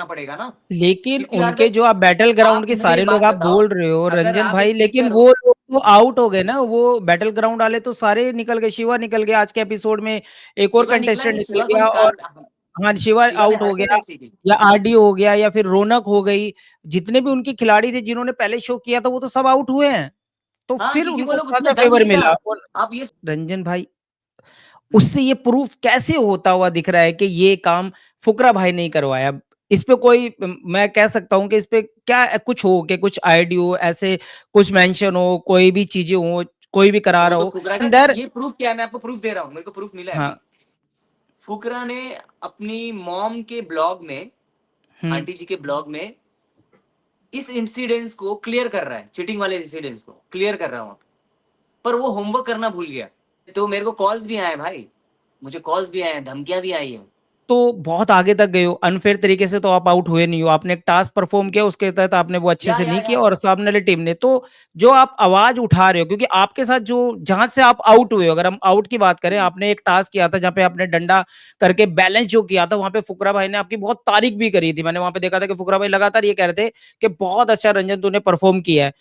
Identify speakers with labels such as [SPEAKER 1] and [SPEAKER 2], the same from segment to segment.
[SPEAKER 1] पड़ेगा ना।
[SPEAKER 2] लेकिन
[SPEAKER 1] पिछली बार
[SPEAKER 2] उनके जो आप बैटल ग्राउंड
[SPEAKER 1] आप
[SPEAKER 2] के
[SPEAKER 1] मुझे एक
[SPEAKER 2] सारे लोग
[SPEAKER 1] बात
[SPEAKER 2] आप
[SPEAKER 1] बताओ,
[SPEAKER 2] बोल रहे हो
[SPEAKER 1] अगर
[SPEAKER 2] रंजन
[SPEAKER 1] आप
[SPEAKER 2] भाई,
[SPEAKER 1] एक
[SPEAKER 2] लेकिन
[SPEAKER 1] टीचर
[SPEAKER 2] वो
[SPEAKER 1] हो।
[SPEAKER 2] लोग तो आउट हो गए ना, वो बैटल ग्राउंड वाले तो सारे निकल गए, शिवा निकल गया आज के एपिसोड में, एक और
[SPEAKER 1] शिवा निकला
[SPEAKER 2] कंटेस्टेंट
[SPEAKER 1] नहीं,
[SPEAKER 2] निकल
[SPEAKER 1] शिवा को
[SPEAKER 2] गया,
[SPEAKER 1] निकाल।
[SPEAKER 2] और हाँ शिवा
[SPEAKER 1] शिवा ने
[SPEAKER 2] आउट हो
[SPEAKER 1] हरकत
[SPEAKER 2] गया,
[SPEAKER 1] ऐसी की।
[SPEAKER 2] या आरडी हो गया, या फिर रौनक हो गई। जितने भी उनके खिलाड़ी थे जिन्होंने पहले शो किया था वो तो सब आउट हुए हैं, तो
[SPEAKER 1] हाँ,
[SPEAKER 2] फिर
[SPEAKER 1] क्योंकि वो
[SPEAKER 2] उनको
[SPEAKER 1] लोग
[SPEAKER 2] कहाँ
[SPEAKER 1] उसमें
[SPEAKER 2] से
[SPEAKER 1] दम
[SPEAKER 2] फेवर
[SPEAKER 1] नहीं था।
[SPEAKER 2] मिला।
[SPEAKER 1] आप ये
[SPEAKER 2] रंजन भाई,
[SPEAKER 1] हम्म,
[SPEAKER 2] उससे ये प्रूफ कैसे होता हुआ दिख रहा है कि ये काम फुकरा भाई नहीं करवाया? इस पे कोई मैं कह सकता हूँ कि इस पे क्या कुछ हो, कि कुछ आईडी हो, ऐसे कुछ मेंशन हो, कोई भी चीजें हो, कोई भी करा
[SPEAKER 1] वो
[SPEAKER 2] रहा
[SPEAKER 1] तो
[SPEAKER 2] हो
[SPEAKER 1] फुकरा का
[SPEAKER 2] अंदर।
[SPEAKER 1] ये प्रूफ क्या है, मैं आपको प्रूफ दे रहा हूँ, मेरे को प्रूफ मिला है
[SPEAKER 2] हाँ।
[SPEAKER 1] अभी। फुकरा ने अपनी मॉम के ब्लॉग में,
[SPEAKER 2] हम्म।
[SPEAKER 1] आंटी जी के ब्लॉग में, इस इंसिडेंस को क्लियर कर रहा है, चीटिंग वाले इंसिडेंस को क्लियर कर रहा हूँ, पर वो होमवर्क करना भूल गया। तो मेरे को कॉल्स भी आए भाई, मुझे कॉल्स भी आए हैं, धमकियां भी आई हैं।
[SPEAKER 2] तो बहुत आगे तक गए हो, अनफेयर तरीके से तो आप आउट हुए नहीं हो, आपने एक टास्क परफॉर्म किया, उसके तहत आपने वो अच्छे
[SPEAKER 1] या
[SPEAKER 2] से
[SPEAKER 1] या
[SPEAKER 2] नहीं
[SPEAKER 1] या
[SPEAKER 2] किया, और सामने वाली टीम ने तो जो आप आवाज उठा रहे हो, क्योंकि आपके साथ जो जहां से आप आउट हुए हो, अगर हम आउट की बात करें, आपने एक टास्क किया था जहां पे आपने डंडा करके बैलेंस जो किया था, वहां पे फुकरा भाई ने आपकी बहुत तारीफ भी करी थी। मैंने वहां पे देखा था कि फुकरा भाई लगातार ये कह रहे थे कि बहुत अच्छा रंजन तूने परफॉर्म किया है।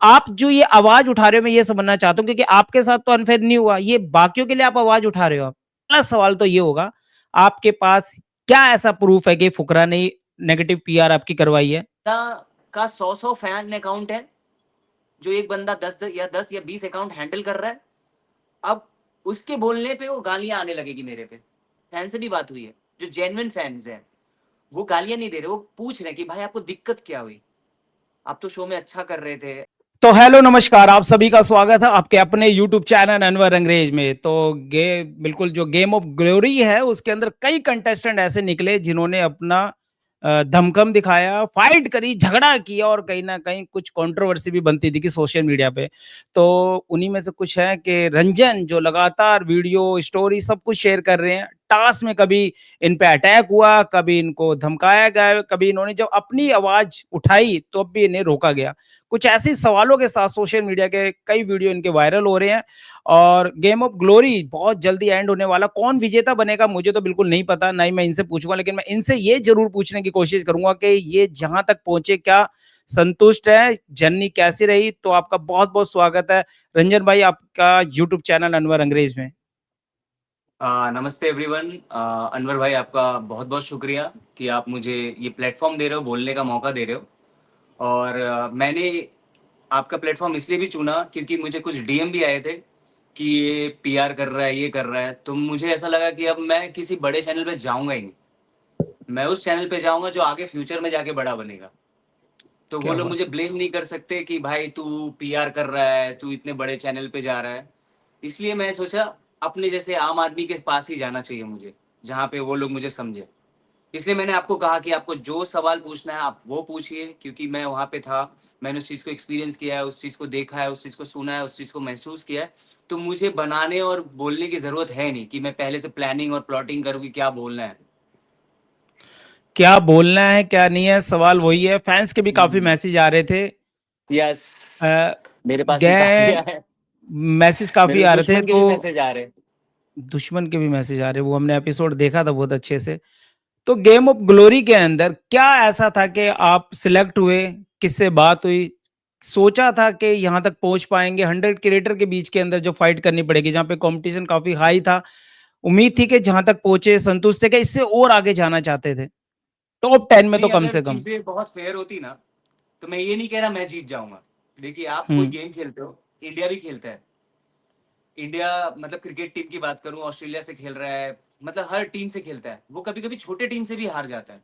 [SPEAKER 2] आप जो ये आवाज उठा रहे हो, मैं ये समझना चाहता हूँ, क्योंकि आपके साथ तो अनफेयर नहीं हुआ, ये बाकियों के लिए आप आवाज उठा रहे हो। पहला सवाल तो ये होगा, आपके पास क्या ऐसा प्रूफ है कि फुकरा ने नेगेटिव पीआर आपकी करवाई है?
[SPEAKER 1] का 100 फैन अकाउंट है, जो एक बंदा 10 या 20 अकाउंट हैंडल कर रहा है। अब उसके बोलने पे वो गालियां आने लगेगी मेरे पे। फैन से भी बात हुई है, जो जेन्युइन फैंस हैं, वो गालियां नहीं दे रहे, वो पूछ रहे हैं कि भाई आपको दिक्कत क्या हुई, आप तो शो में अच्छा कर रहे थे।
[SPEAKER 2] तो हेलो नमस्कार, आप सभी का स्वागत है आपके अपने यूट्यूब चैनल अनवर अंग्रेज में। तो बिल्कुल जो गेम ऑफ ग्लोरी है उसके अंदर कई कंटेस्टेंट ऐसे निकले जिन्होंने अपना दमखम दिखाया, फाइट करी, झगड़ा किया, और कहीं ना कहीं कुछ कंट्रोवर्सी भी बनती थी कि सोशल मीडिया पे। तो उन्हीं में से कुछ है कि रंजन जो लगातार वीडियो स्टोरी सब कुछ शेयर कर रहे हैं, टास्क में कभी इन पे अटैक हुआ, कभी इनको धमकाया गया, कभी इन्होंने जब अपनी आवाज उठाई तो अब भी इन्हें रोका गया। कुछ ऐसे सवालों के साथ सोशल मीडिया के कई वीडियो इनके वायरल हो रहे हैं, और गेम ऑफ ग्लोरी बहुत जल्दी एंड होने वाला। कौन विजेता बनेगा मुझे तो बिल्कुल नहीं पता, ना ही मैं इनसे पूछूंगा, लेकिन मैं इनसे ये जरूर पूछने की कोशिश करूंगा कि ये जहां तक पहुंचे क्या संतुष्ट है, जर्नी कैसी रही। तो आपका बहुत बहुत स्वागत है रंजन भाई, आपका यूट्यूब चैनल अनवर अंग्रेज में।
[SPEAKER 1] नमस्ते एवरीवन। अनवर भाई, आपका बहुत बहुत शुक्रिया कि आप मुझे ये प्लेटफॉर्म दे रहे हो, बोलने का मौका दे रहे हो। और मैंने आपका प्लेटफॉर्म इसलिए भी चुना क्योंकि मुझे कुछ डीएम भी आए थे कि ये पीआर कर रहा है, ये कर रहा है। तो मुझे ऐसा लगा कि अब मैं किसी बड़े चैनल पे जाऊंगा ही नहीं, मैं उस चैनल पे जाऊंगा जो आगे फ्यूचर में जाके बड़ा बनेगा। तो वो
[SPEAKER 2] क्या
[SPEAKER 1] लोग
[SPEAKER 2] बात
[SPEAKER 1] मुझे
[SPEAKER 2] है।
[SPEAKER 1] ब्लेम नहीं कर सकते कि भाई तू पीआर कर रहा है, तू इतने बड़े चैनल पे जा रहा है। इसलिए मैं सोचा अपने जैसे आम आदमी के पास ही जाना चाहिए मुझे, जहाँ पे वो लोग मुझे समझे। इसलिए मैंने आपको कहा कि आपको जो सवाल पूछना है आप वो पूछिए, क्योंकि मैं वहाँ पे था, मैंने उस चीज़ को एक्सपीरियंस किया है, उस चीज़ को देखा है, उस चीज़ को सुना है, उस चीज़ को महसूस किया है। तो मुझे बनाने और बोलने की ज़रूरत है नहीं कि मैं पहले से प्लानिंग और प्लॉटिंग करूँ कि क्या बोलना है।
[SPEAKER 2] क्या बोलना है क्या नहीं है, सवाल वही है। फैंस के भी काफी मैसेज आ रहे थे।
[SPEAKER 1] यस,
[SPEAKER 2] अ,
[SPEAKER 1] मेरे पास भी काफ़ी
[SPEAKER 2] गए
[SPEAKER 1] है।
[SPEAKER 2] मैसेज काफी
[SPEAKER 1] मेरे
[SPEAKER 2] आ रहे थे,
[SPEAKER 1] दुश्मन के
[SPEAKER 2] तो
[SPEAKER 1] भी मैसेज आ रहे हैं।
[SPEAKER 2] दुश्मन के भी मैसेज आ रहे, वो हमने एपिसोड देखा था बहुत अच्छे से। तो गेम ऑफ ग्लोरी के अंदर क्या ऐसा था कि आप सिलेक्ट हुए, किससे बात हुई, सोचा था कि यहां तक पहुंच पाएंगे? 100 क्रिएटर के बीच के अंदर जो फाइट करनी पड़ेगी, जहां पे कंपटीशन काफी हाई था, उम्मीद थी कि जहां तक पहुंचे संतुष्ट थे, कि इससे और आगे जाना चाहते थे, टॉप 10 में तो
[SPEAKER 1] नहीं,
[SPEAKER 2] कम
[SPEAKER 1] अगर
[SPEAKER 2] से कम।
[SPEAKER 1] चीज़ें बहुत फेयर होती ना, तो मैं ये नहीं कह रहा मैं जीत जाऊंगा। देखिए, आप कोई
[SPEAKER 2] हम्म।
[SPEAKER 1] गेम खेलते हो, इंडिया भी खेलता है। इंडिया मतलब क्रिकेट टीम की बात करूं, ऑस्ट्रेलिया से खेल रहा है, मतलब हर टीम से खेलता है। वो कभी कभी छोटे टीम से भी हार जाता है।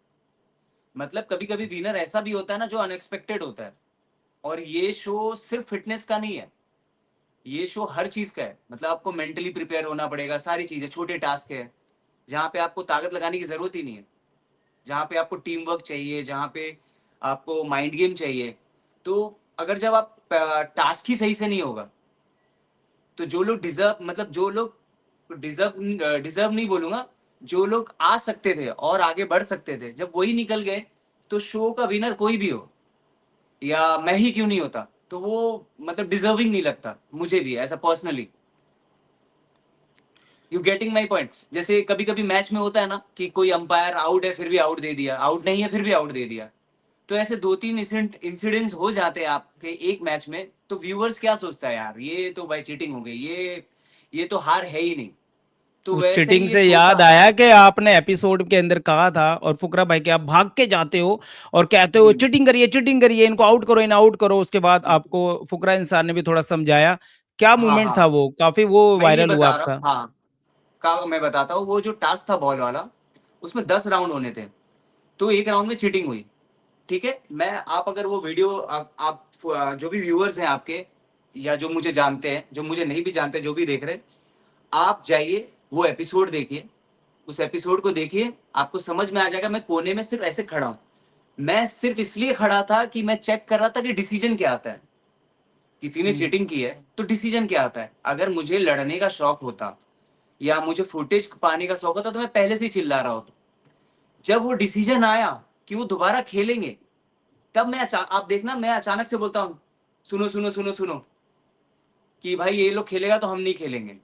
[SPEAKER 1] मतलब कभी कभी विनर ऐसा भी होता है ना, जो अनएक्सपेक्टेड होता है। और ये शो सिर्फ फिटनेस का नहीं है, ये शो हर चीज का है। मतलब आपको मेंटली प्रिपेयर होना पड़ेगा, सारी चीजें, छोटे टास्क है जहाँ पे आपको ताकत लगाने की जरूरत ही नहीं है, जहाँ पे आपको टीम वर्क चाहिए, जहाँ पे आपको माइंड गेम चाहिए। तो अगर जब आप टास्क ही सही से नहीं होगा, तो जो लोग डिजर्व, मतलब जो लोग डिजर्व नहीं बोलूंगा, जो लोग आ सकते थे और आगे बढ़ सकते थे, जब वही निकल गए, तो शो का विनर कोई भी हो या मैं ही क्यों नहीं होता, तो वो मतलब डिजर्विंग नहीं लगता मुझे भी ऐसा personally. You getting my point? जैसे कभी कभी मैच में होता है ना कि कोई अंपायर आउट है फिर भी आउट दे दिया, आउट नहीं है फिर भी आउट दे दिया। तो ऐसे 2-3 इंसिडेंट्स हो जाते हैं आपके एक मैच में, तो व्यूअर्स क्या सोचता है, यार ये तो भाई चीटिंग हो गई, ये तो हार है ही नहीं। तो
[SPEAKER 2] उस
[SPEAKER 1] वैसे
[SPEAKER 2] चीटिंग
[SPEAKER 1] ही ये
[SPEAKER 2] से
[SPEAKER 1] धोखा।
[SPEAKER 2] याद आया कि आपने एपिसोड के अंदर कहा था, और फुकरा भाई के आप भाग के जाते हो और कहते हो
[SPEAKER 1] हम्म,
[SPEAKER 2] चीटिंग करिए, इनको आउट करो, इन्हें आउट करो। उसके बाद आपको फुकरा इंसान ने भी थोड़ा समझाया। क्या
[SPEAKER 1] हाँ
[SPEAKER 2] मूवमेंट
[SPEAKER 1] हाँ,
[SPEAKER 2] था वो, काफी वो
[SPEAKER 1] मैं ये
[SPEAKER 2] वायरल हुआ
[SPEAKER 1] बता रहा हूँ,
[SPEAKER 2] आपका।
[SPEAKER 1] हाँ का मैं बताता हूँ। वो जो टास्क था बॉल वाला, उसमें 10 राउंड होने थे, तो एक राउंड में चीटिंग हुई। ठीक है, मैं आप अगर वो वीडियो आप जो भी व्यूअर्स हैं आपके, या जो मुझे जानते हैं, जो मुझे नहीं भी जानते, जो भी देख रहे हैं, आप जाइए वो एपिसोड देखिए। उस एपिसोड को देखिए, आपको समझ में आ जाएगा। मैं कोने में सिर्फ ऐसे खड़ा हूं, मैं सिर्फ इसलिए खड़ा था कि मैं चेक कर रहा था कि डिसीजन क्या आता है। किसी ने
[SPEAKER 2] हम्म।
[SPEAKER 1] चीटिंग की है तो डिसीजन क्या आता है। अगर मुझे लड़ने का शौक होता या मुझे फुटेज पाने का शौक होता तो मैं पहले से ही चिल्ला रहा होता। जब वो डिसीजन आया कि वो दोबारा खेलेंगे, तब मैं आप देखना, मैं अचानक से बोलता हूँ, सुनो सुनो सुनो सुनो, कि भाई ये लोग खेलेगा तो हम नहीं खेलेंगे।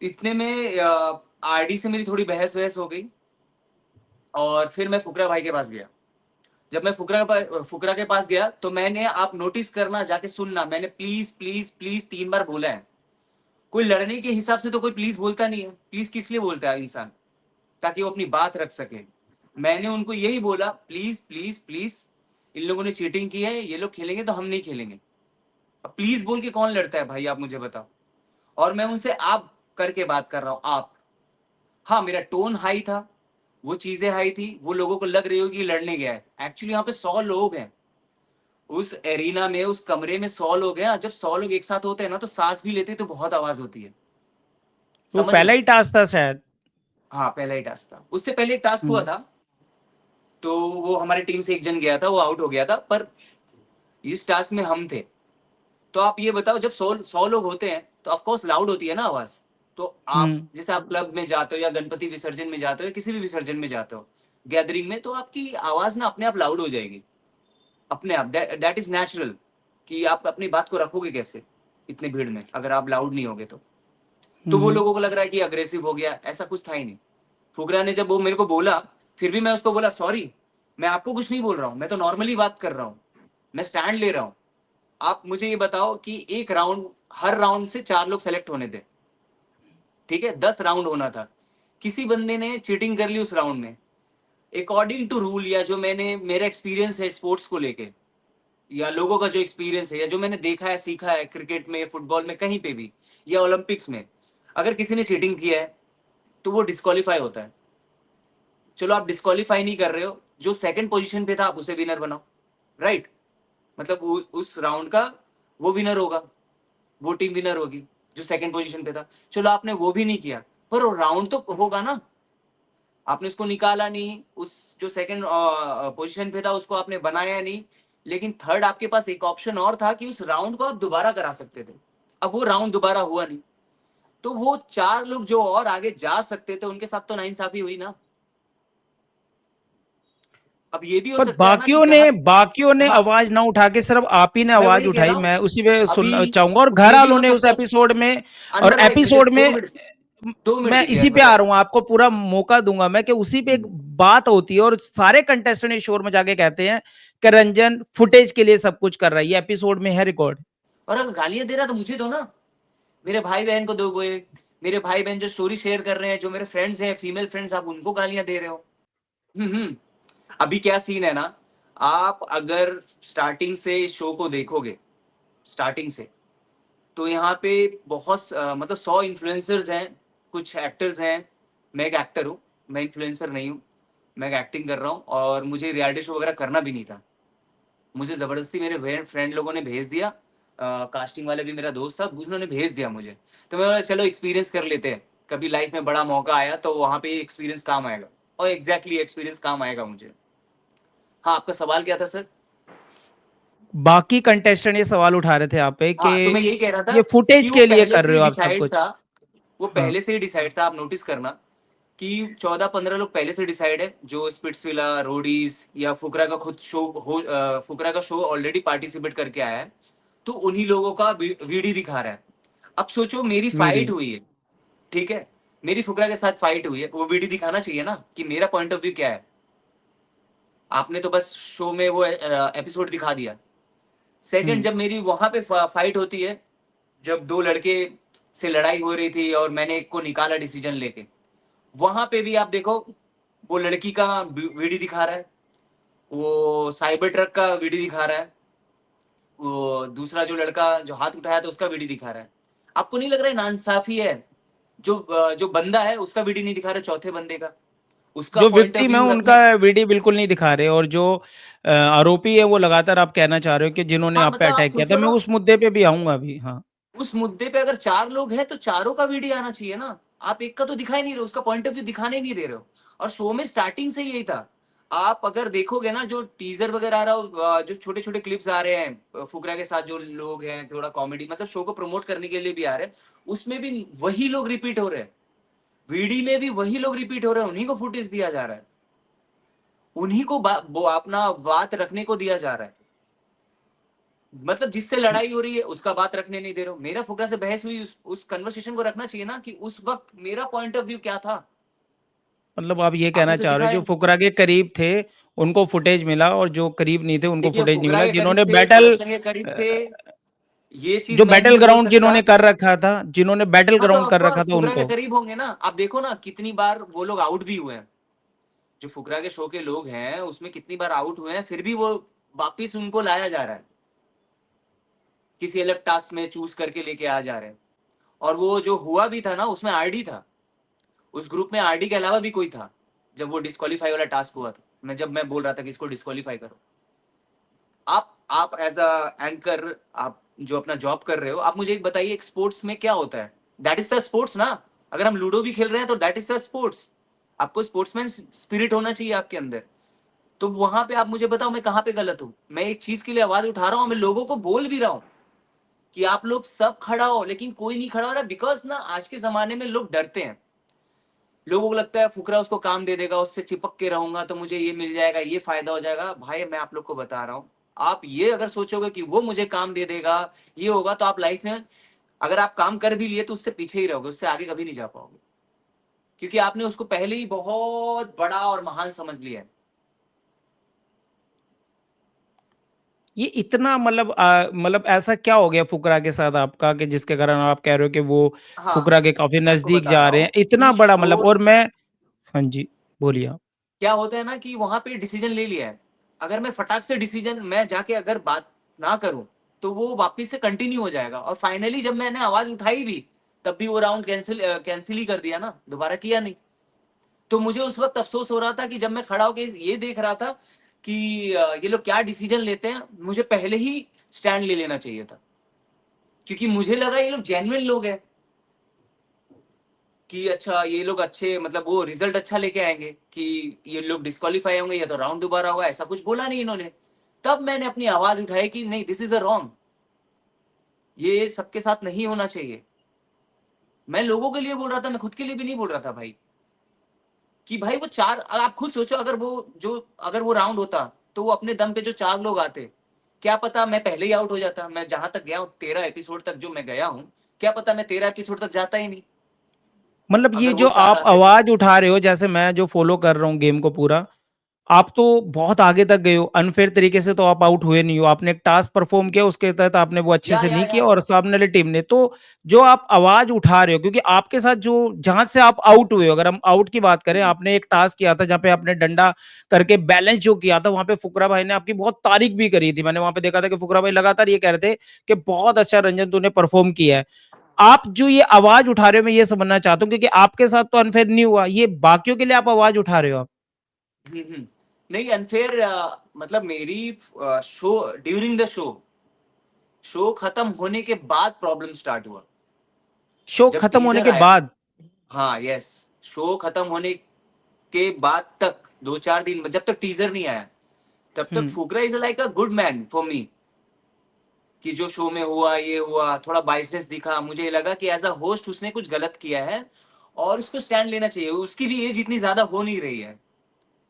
[SPEAKER 1] इतने में आरडी से मेरी थोड़ी बहस वहस हो गई, और फिर मैं फुकरा भाई के पास गया। जब मैं फुकरा के पास गया तो मैंने, आप नोटिस करना, जाके सुनना, मैंने प्लीज प्लीज प्लीज 3 बार बोला है। कोई लड़ने के हिसाब से तो कोई प्लीज बोलता नहीं है। प्लीज किस लिए बोलता है इंसान? ताकि वो अपनी बात रख सके। मैंने उनको यही बोला, प्लीज प्लीज प्लीज, इन लोगों ने चीटिंग की है, ये लोग खेलेंगे तो हम नहीं खेलेंगे। अब प्लीज बोल के कौन लड़ता है भाई, आप मुझे बताओ। और मैं उनसे आप करके बात कर रहा हूं, आप। हाँ, मेरा टोन हाई था, वो चीजें हाई थी, वो लोगों को लग रही होगी लड़ने गया है। एक्चुअली यहाँ पे 100 लोग हैं उस एरिना में, उस कमरे में 100 लोग हैं। जब 100 लोग एक साथ होते हैं ना, तो सांस भी लेते हैं तो बहुत आवाज होती है।
[SPEAKER 2] वो
[SPEAKER 1] समझ रहे
[SPEAKER 2] पहला
[SPEAKER 1] हो?
[SPEAKER 2] ही टास्क था शायद।
[SPEAKER 1] हाँ, पहला ही टास्क था। उससे पहले एक टास्क हुआ
[SPEAKER 2] हम्म।
[SPEAKER 1] था, तो वो हमारी टीम से एक जन गया था, वो आउट हो गया था। पर इस टास्क में हम थे। तो आप ये बताओ, जब 100 लोग होते हैं तो ऑफकोर्स लाउड होती है ना आवाज। तो आप
[SPEAKER 2] हम्म।
[SPEAKER 1] जैसे आप क्लब में जाते हो या गणपति विसर्जन में जाते हो या किसी भी विसर्जन में जाते हो, गैदरिंग में, तो आपकी आवाज ना अपने आप लाउड हो जाएगी। अपने आप, दैट इज नेचुरल। कि आप अपनी बात को रखोगे कैसे इतनी भीड़ में अगर आप लाउड नहीं होगे तो वो
[SPEAKER 2] हम्म।
[SPEAKER 1] लोगों को लग रहा है कि अग्रेसिव हो गया, ऐसा कुछ था ही नहीं। फुकरा ने जब वो मेरे को बोला, फिर भी मैं उसको बोला, सॉरी, मैं आपको कुछ नहीं बोल रहा हूं, मैं तो नॉर्मली बात कर रहा हूं, मैं स्टैंड ले रहा हूं। आप मुझे ये बताओ कि एक राउंड, हर राउंड से 4 लोग सेलेक्ट होने थे। ठीक है, 10 राउंड होना था। किसी बंदे ने चीटिंग कर ली उस राउंड में। अकॉर्डिंग टू रूल, या जो मैंने, मेरा एक्सपीरियंस है स्पोर्ट्स को लेके, या लोगों का जो एक्सपीरियंस है, या जो मैंने देखा है सीखा है क्रिकेट में, फुटबॉल में, कहीं पे भी, या ओलंपिक्स में, अगर किसी ने चीटिंग किया है तो वो डिस्कालीफाई होता है। चलो आप डिस्कालीफाई नहीं कर रहे हो, जो सेकंड पोजीशन पे था आप उसे विनर बनाओ, राइट? मतलब उस राउंड का वो विनर होगा, वो टीम विनर होगी जो सेकंड पोजीशन पे था। चलो आपने वो भी नहीं किया, पर वो राउंड तो होगा ना। आपने उसको निकाला नहीं, उस जो सेकंड पोजीशन पे था उसको आपने बनाया नहीं, लेकिन थर्ड आपके पास एक ऑप्शन और था कि उस राउंड को आप दोबारा करा सकते थे। अब वो राउंड दोबारा हुआ नहीं, तो वो 4 लोग जो और आगे जा सकते थे उनके साथ तो नाइंसाफी हुई ना। अब ये भी हो
[SPEAKER 2] पर
[SPEAKER 1] सकता है ना कि
[SPEAKER 2] बाकियों ने
[SPEAKER 1] हाँ,
[SPEAKER 2] आवाज ना उठा के सिर्फ आप ही ने
[SPEAKER 1] मैं
[SPEAKER 2] आवाज
[SPEAKER 1] वही कह
[SPEAKER 2] उठाई,
[SPEAKER 1] रहा हूं।
[SPEAKER 2] मैं उसी पे
[SPEAKER 1] अभी
[SPEAKER 2] सुनना चाहूंगा। और घर
[SPEAKER 1] ये भी
[SPEAKER 2] वालों
[SPEAKER 1] हो
[SPEAKER 2] ने उस
[SPEAKER 1] सकता है।
[SPEAKER 2] एपिसोड में, और
[SPEAKER 1] अनवर भाई, मुझे
[SPEAKER 2] एपिसोड में
[SPEAKER 1] 2 मिनट, 2 मिनट
[SPEAKER 2] मैं
[SPEAKER 1] दीजिए
[SPEAKER 2] इसी पे
[SPEAKER 1] अनवर
[SPEAKER 2] आ
[SPEAKER 1] भाई।
[SPEAKER 2] रहा हूँ, आपको पूरा मौका दूंगा मैं, कि उसी पे एक बात होती है और सारे कंटेस्टेंट इस शोर में जाके कहते हैं कि रंजन फुटेज के लिए सब कुछ कर रहा है, ये एपिसोड में है रिकॉर्ड।
[SPEAKER 1] और अगर गालियां दे रहा तो मुझे दो ना, मेरे भाई बहन को दो। कोई मेरे भाई बहन जो स्टोरी शेयर कर रहे हैं, जो मेरे फ्रेंड्स हैं, फीमेल फ्रेंड्स, आप उनको गालियां दे रहे हो। हम्म। अभी क्या सीन है ना, आप अगर स्टार्टिंग से शो को देखोगे, स्टार्टिंग से, तो यहाँ पे बहुत मतलब 100 इन्फ्लुएंसर्स हैं, कुछ एक्टर्स हैं। मैं एक एक्टर हूँ, मैं इन्फ्लुएंसर नहीं हूँ। मैं एक्टिंग कर रहा हूँ, और मुझे रियलिटी शो वगैरह करना भी नहीं था। मुझे जबरदस्ती मेरे फ्रेंड लोगों ने भेज दिया। कास्टिंग वाले भी मेरा दोस्त था, उन्होंने भेज दिया मुझे। तो मैं बोला, चलो एक्सपीरियंस कर लेते हैं, कभी लाइफ में बड़ा मौका आया तो वहां पे एक्सपीरियंस काम आएगा। और एग्जैक्टली एक्सपीरियंस काम आएगा मुझे। हाँ, आपका सवाल क्या था सर?
[SPEAKER 2] बाकी कंटेस्टेंट ये सवाल उठा रहे थे आप पे कि
[SPEAKER 1] हाँ, तो मैं यही कह रहा था
[SPEAKER 2] ये फुटेज
[SPEAKER 1] कि वो
[SPEAKER 2] के लिए
[SPEAKER 1] पहले
[SPEAKER 2] कर
[SPEAKER 1] से
[SPEAKER 2] रहे
[SPEAKER 1] ही
[SPEAKER 2] हो आप सब
[SPEAKER 1] डिसाइड
[SPEAKER 2] कुछ।
[SPEAKER 1] था। वो
[SPEAKER 2] हाँ।
[SPEAKER 1] पहले से ही डिसाइड था, आप नोटिस करना कि 14-15 लोग पहले से डिसाइड है, जो स्पिट्सविला, रोडीज, या फुकरा का खुद शो हो, फुकरा का शो ऑलरेडी पार्टिसिपेट करके आया है, तो उन्हीं लोगों का वीडियो दिखा रहा है। अब सोचो, मेरी
[SPEAKER 2] वीडी।
[SPEAKER 1] फाइट हुई है, ठीक है, मेरी फुकरा के साथ फाइट हुई है, वो वीडियो दिखाना चाहिए ना कि मेरा पॉइंट ऑफ व्यू क्या है। आपने तो बस शो में वो एपिसोड दिखा दिया। सेकंड,
[SPEAKER 2] हुँ।
[SPEAKER 1] जब मेरी वहां पे फाइट होती है, जब दो लड़के से लड़ाई हो रही थी और मैंने एक को निकाला डिसीजन लेके, वहां पे भी आप देखो, वो लड़की का वीडियो दिखा रहा है, वो साइबर ट्रक का वीडियो दिखा रहा है, वो दूसरा जो लड़का जो हाथ उठाया था उसका वीडियो दिखा रहा है। आपको नहीं लग रहा है नाइंसाफी है? जो बंदा है उसका वीडियो नहीं दिखा रहे, चौथे बंदे का, उसका
[SPEAKER 2] जो
[SPEAKER 1] पॉइंट ऑफ
[SPEAKER 2] विक्टिम है
[SPEAKER 1] व्यू
[SPEAKER 2] उनका
[SPEAKER 1] रखना।
[SPEAKER 2] वीडियो बिल्कुल नहीं दिखा रहे और जो आरोपी है वो लगातार आप कहना चाह रहे हो कि जिन्होंने
[SPEAKER 1] हाँ,
[SPEAKER 2] आप पे
[SPEAKER 1] मतलब आप
[SPEAKER 2] अटैक किया था।
[SPEAKER 1] सोचो
[SPEAKER 2] मैं
[SPEAKER 1] ना,
[SPEAKER 2] उस मुद्दे पे भी आऊँगा अभी। हाँ।
[SPEAKER 1] उस मुद्दे पे अगर 4 लोग हैं तो चारों का वीडियो आना चाहिए ना। आप एक का तो दिखा ही नहीं रहे हो, उसका पॉइंट ऑफ व्यू दिखाने ही नहीं दे रहे हो। और शो में स्टार्टिंग से यही था। आप अगर देखोगे ना, जो टीजर वगैरह आ रहा हो, जो छोटे-छोटे क्लिप्स आ रहे हैं, फुकरा के साथ जो लोग हैं, थोड़ा कॉमेडी, मतलब शो को प्रमोट करने के लिए भी आ रहे हैं, उसमें भी वही लोग रिपीट हो रहे हैं। वीडी में भी वही लोग रिपीट हो रहे हैं, उन्हीं को फुटेज दिया जा रहा है। उन्हीं को वो अपना बात रखने को दिया जा रहा है। मतलब जिससे लड़ाई हो रही है उसका बात रखने नहीं दे रहे हो। मेरा फुकरा से बहस हुई, उस कन्वर्सेशन को रखना चाहिए ना कि उस वक्त मेरा पॉइंट ऑफ व्यू क्या था।
[SPEAKER 2] मतलब आप ये कहना
[SPEAKER 1] आपने तो
[SPEAKER 2] चाह रहे हो
[SPEAKER 1] दिखाया
[SPEAKER 2] जो
[SPEAKER 1] नहीं।
[SPEAKER 2] फुकरा के करीब थे, उनको फुटेज मिला और जो करीब नहीं थे उनको
[SPEAKER 1] देखिए,
[SPEAKER 2] फुटेज नहीं
[SPEAKER 1] फुकरा
[SPEAKER 2] मिला।
[SPEAKER 1] के करीब
[SPEAKER 2] जिन्होंने
[SPEAKER 1] थे,
[SPEAKER 2] बैटल
[SPEAKER 1] प्रोडक्शन के करीब थे, ये चीज
[SPEAKER 2] जो
[SPEAKER 1] मैं
[SPEAKER 2] बैटल
[SPEAKER 1] नहीं बोल
[SPEAKER 2] ग्राउंड
[SPEAKER 1] सकता।
[SPEAKER 2] जिन्होंने कर रखा था, जिन्होंने बैटल
[SPEAKER 1] हाँ, तो
[SPEAKER 2] ग्राउंड कर रखा
[SPEAKER 1] ऑफकोर्स
[SPEAKER 2] था
[SPEAKER 1] फुकरा के
[SPEAKER 2] उनको।
[SPEAKER 1] करीब होंगे ना। आप देखो ना कितनी बार वो लोग आउट भी हुए हैं। जो फुकरा के शो के लोग हैं उसमें कितनी बार आउट हुए हैं, फिर भी वो वापिस उनको लाया जा रहा है, किसी अलग टास्क में चूज करके लेके आ जा रहे हैं। और वो जो हुआ भी था ना, उसमें आरडी था, उस ग्रुप में आरडी के अलावा भी कोई था। जब वो डिस्क्वालीफाई वाला टास्क हुआ था, जब मैं बोल रहा था कि इसको डिस्क्वालीफाई करो, आप एज अ एंकर, आप जो अपना जॉब कर रहे हो, आप मुझे एक बताइए, एक स्पोर्ट्स में क्या होता है? दैट इज द स्पोर्ट्स ना। अगर हम लूडो भी खेल रहे हैं तो दैट इज द स्पोर्ट्स। आपको स्पोर्ट्समैन स्पिरिट होना चाहिए आपके अंदर। तो वहां पे आप मुझे बताओ मैं कहां पे गलत हूं? मैं एक चीज के लिए आवाज उठा रहा हूं, मैं लोगों को बोल भी रहा हूं कि आप लोग सब खड़ा हो, लेकिन कोई नहीं खड़ा हो रहा, बिकॉज ना आज के जमाने में लोग डरते हैं। लोगों को लगता है फुकरा उसको काम दे देगा, उससे चिपक के रहूंगा तो मुझे ये मिल जाएगा, ये फायदा हो जाएगा। भाई मैं आप लोग को बता रहा हूँ, आप ये अगर सोचोगे कि वो मुझे काम दे देगा, ये होगा, तो आप लाइफ में अगर आप काम कर भी लिए तो उससे पीछे ही रहोगे, उससे आगे कभी नहीं जा पाओगे, क्योंकि आपने उसको पहले ही बहुत बड़ा और महान समझ लिया है।
[SPEAKER 2] ये इतना मतलब मतलब ऐसा क्या हो गया फुकरा के साथ आपका कि जिसके कारण आप कह रहे हो कि वो
[SPEAKER 1] हाँ,
[SPEAKER 2] फुकरा के काफ़ी
[SPEAKER 1] मैं आपको
[SPEAKER 2] नज़दीक
[SPEAKER 1] बता
[SPEAKER 2] जा
[SPEAKER 1] रहा
[SPEAKER 2] रहे हैं?
[SPEAKER 1] हूँ
[SPEAKER 2] इतना
[SPEAKER 1] कि
[SPEAKER 2] बड़ा मतलब
[SPEAKER 1] शो,
[SPEAKER 2] और मैं हाँ जी, बोलिए आप।
[SPEAKER 1] क्या होता है ना कि वहां पे डिसीजन ले लिया है, अगर मैं फटाक से डिसीजन मैं जाके अगर बात ना करूं तो वो वापस से कंटिन्यू हो जाएगा। और फाइनली जब मैंने आवाज उठाई भी, तब भी वो राउंड कैंसिल ही कर दिया ना, दोबारा किया नहीं। तो मुझे उस वक्त अफसोस हो रहा था कि जब मैं खड़ा होकर ये देख रहा था कि ये लोग क्या डिसीजन लेते हैं, मुझे पहले ही स्टैंड ले लेना चाहिए था, क्योंकि मुझे लगा ये लोग जेन्युइन लोग हैं कि अच्छा ये लोग अच्छे, मतलब वो रिजल्ट अच्छा लेके आएंगे कि ये लोग डिस्क्वालीफाई होंगे या तो राउंड दोबारा होगा। ऐसा कुछ बोला नहीं इन्होंने। तब मैंने अपनी आवाज उठाई कि नहीं, दिस इज अ रॉन्ग, ये सबके साथ नहीं होना चाहिए। मैं लोगों के लिए बोल रहा था, मैं खुद के लिए भी नहीं बोल रहा था भाई। कि भाई वो चार, आप खुद सोचो, अगर वो राउंड होता तो वो अपने दम पे जो 4 लोग आते, क्या पता मैं पहले ही आउट हो जाता। मैं जहां तक गया हूं, 13 एपिसोड तक जो मैं गया हूं, क्या पता मैं 13 एपिसोड तक जाता ही नहीं,
[SPEAKER 2] मतलब ये
[SPEAKER 1] अगर
[SPEAKER 2] जो
[SPEAKER 1] वो 4
[SPEAKER 2] आप
[SPEAKER 1] आते तो।
[SPEAKER 2] आवाज़ उठा रहे हो, जैसे मैं जो फ़ॉलो कर रहा हूँ गेम को पूरा, आप तो बहुत आगे तक गए हो। अनफ़ेयर तरीके से तो आप आउट हुए नहीं हो। आपने एक टास्क परफ़ॉर्म किया, उसके तहत आपने वो अच्छे से नहीं किया
[SPEAKER 1] या
[SPEAKER 2] और सामने वाली टीम ने। तो जो आप आवाज़ उठा रहे हो, क्योंकि आपके साथ जो जहाँ से आप आउट हुए हो, अगर हम आउट की बात करें, आपने एक टास्क किया था जहाँ पे आपने डंडा करके बैलेंस जो किया था, वहाँ पे फुकरा भाई ने आपकी बहुत तारीफ़ भी करी थी। मैंने वहाँ पे देखा था कि फुकरा भाई लगातार ये कह रहे थे कि बहुत अच्छा रंजन तूने परफ़ॉर्म किया है। आप जो ये आवाज़ उठा रहे हो, मैं ये समझना चाहता हूँ, क्योंकि आपके साथ तो अनफ़ेयर नहीं हुआ, ये बाकियों के लिए आप आवाज़ उठा रहे हो आप।
[SPEAKER 1] नहीं, अनफेयर मतलब मेरी शो, ड्यूरिंग द शो खत्म होने के बाद प्रॉब्लम स्टार्ट हुआ।
[SPEAKER 2] शो
[SPEAKER 1] जब
[SPEAKER 2] खत्म होने
[SPEAKER 1] टीजर
[SPEAKER 2] के
[SPEAKER 1] आया,
[SPEAKER 2] बाद?
[SPEAKER 1] हाँ यस, शो खत्म होने के बाद तक 2-4 दिन, जब तक टीजर नहीं आया, तब तक
[SPEAKER 2] हुँ।
[SPEAKER 1] Fukra is like a good man for me. कि जो शो में हुआ, ये हुआ, थोड़ा बाइसनेस दिखा, मुझे लगा कि एज अ होस्ट उसने कुछ गलत किया है और उसको स्टैंड लेना चाहिए। उसकी भी एज इतनी ज्यादा हो नहीं रही है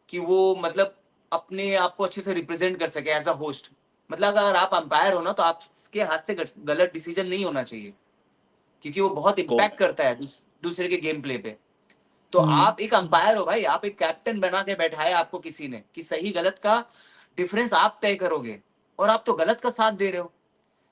[SPEAKER 1] कि वो मतलब अपने आप को अच्छे से रिप्रेजेंट कर सके एज अ होस्ट। मतलब अगर आप अंपायर हो ना, तो आपके हाथ से गलत डिसीजन नहीं होना चाहिए। क्योंकि वो बहुत
[SPEAKER 2] को
[SPEAKER 1] इम्पैक्ट करता है दूसरे के गेम प्ले पे। तो आप एक अंपायर हो भाई, आप एक कैप्टन बना के बैठाया आपको किसी ने कि सही गलत का डिफरेंस आप तय करोगे, और आप तो गलत का साथ दे रहे हो।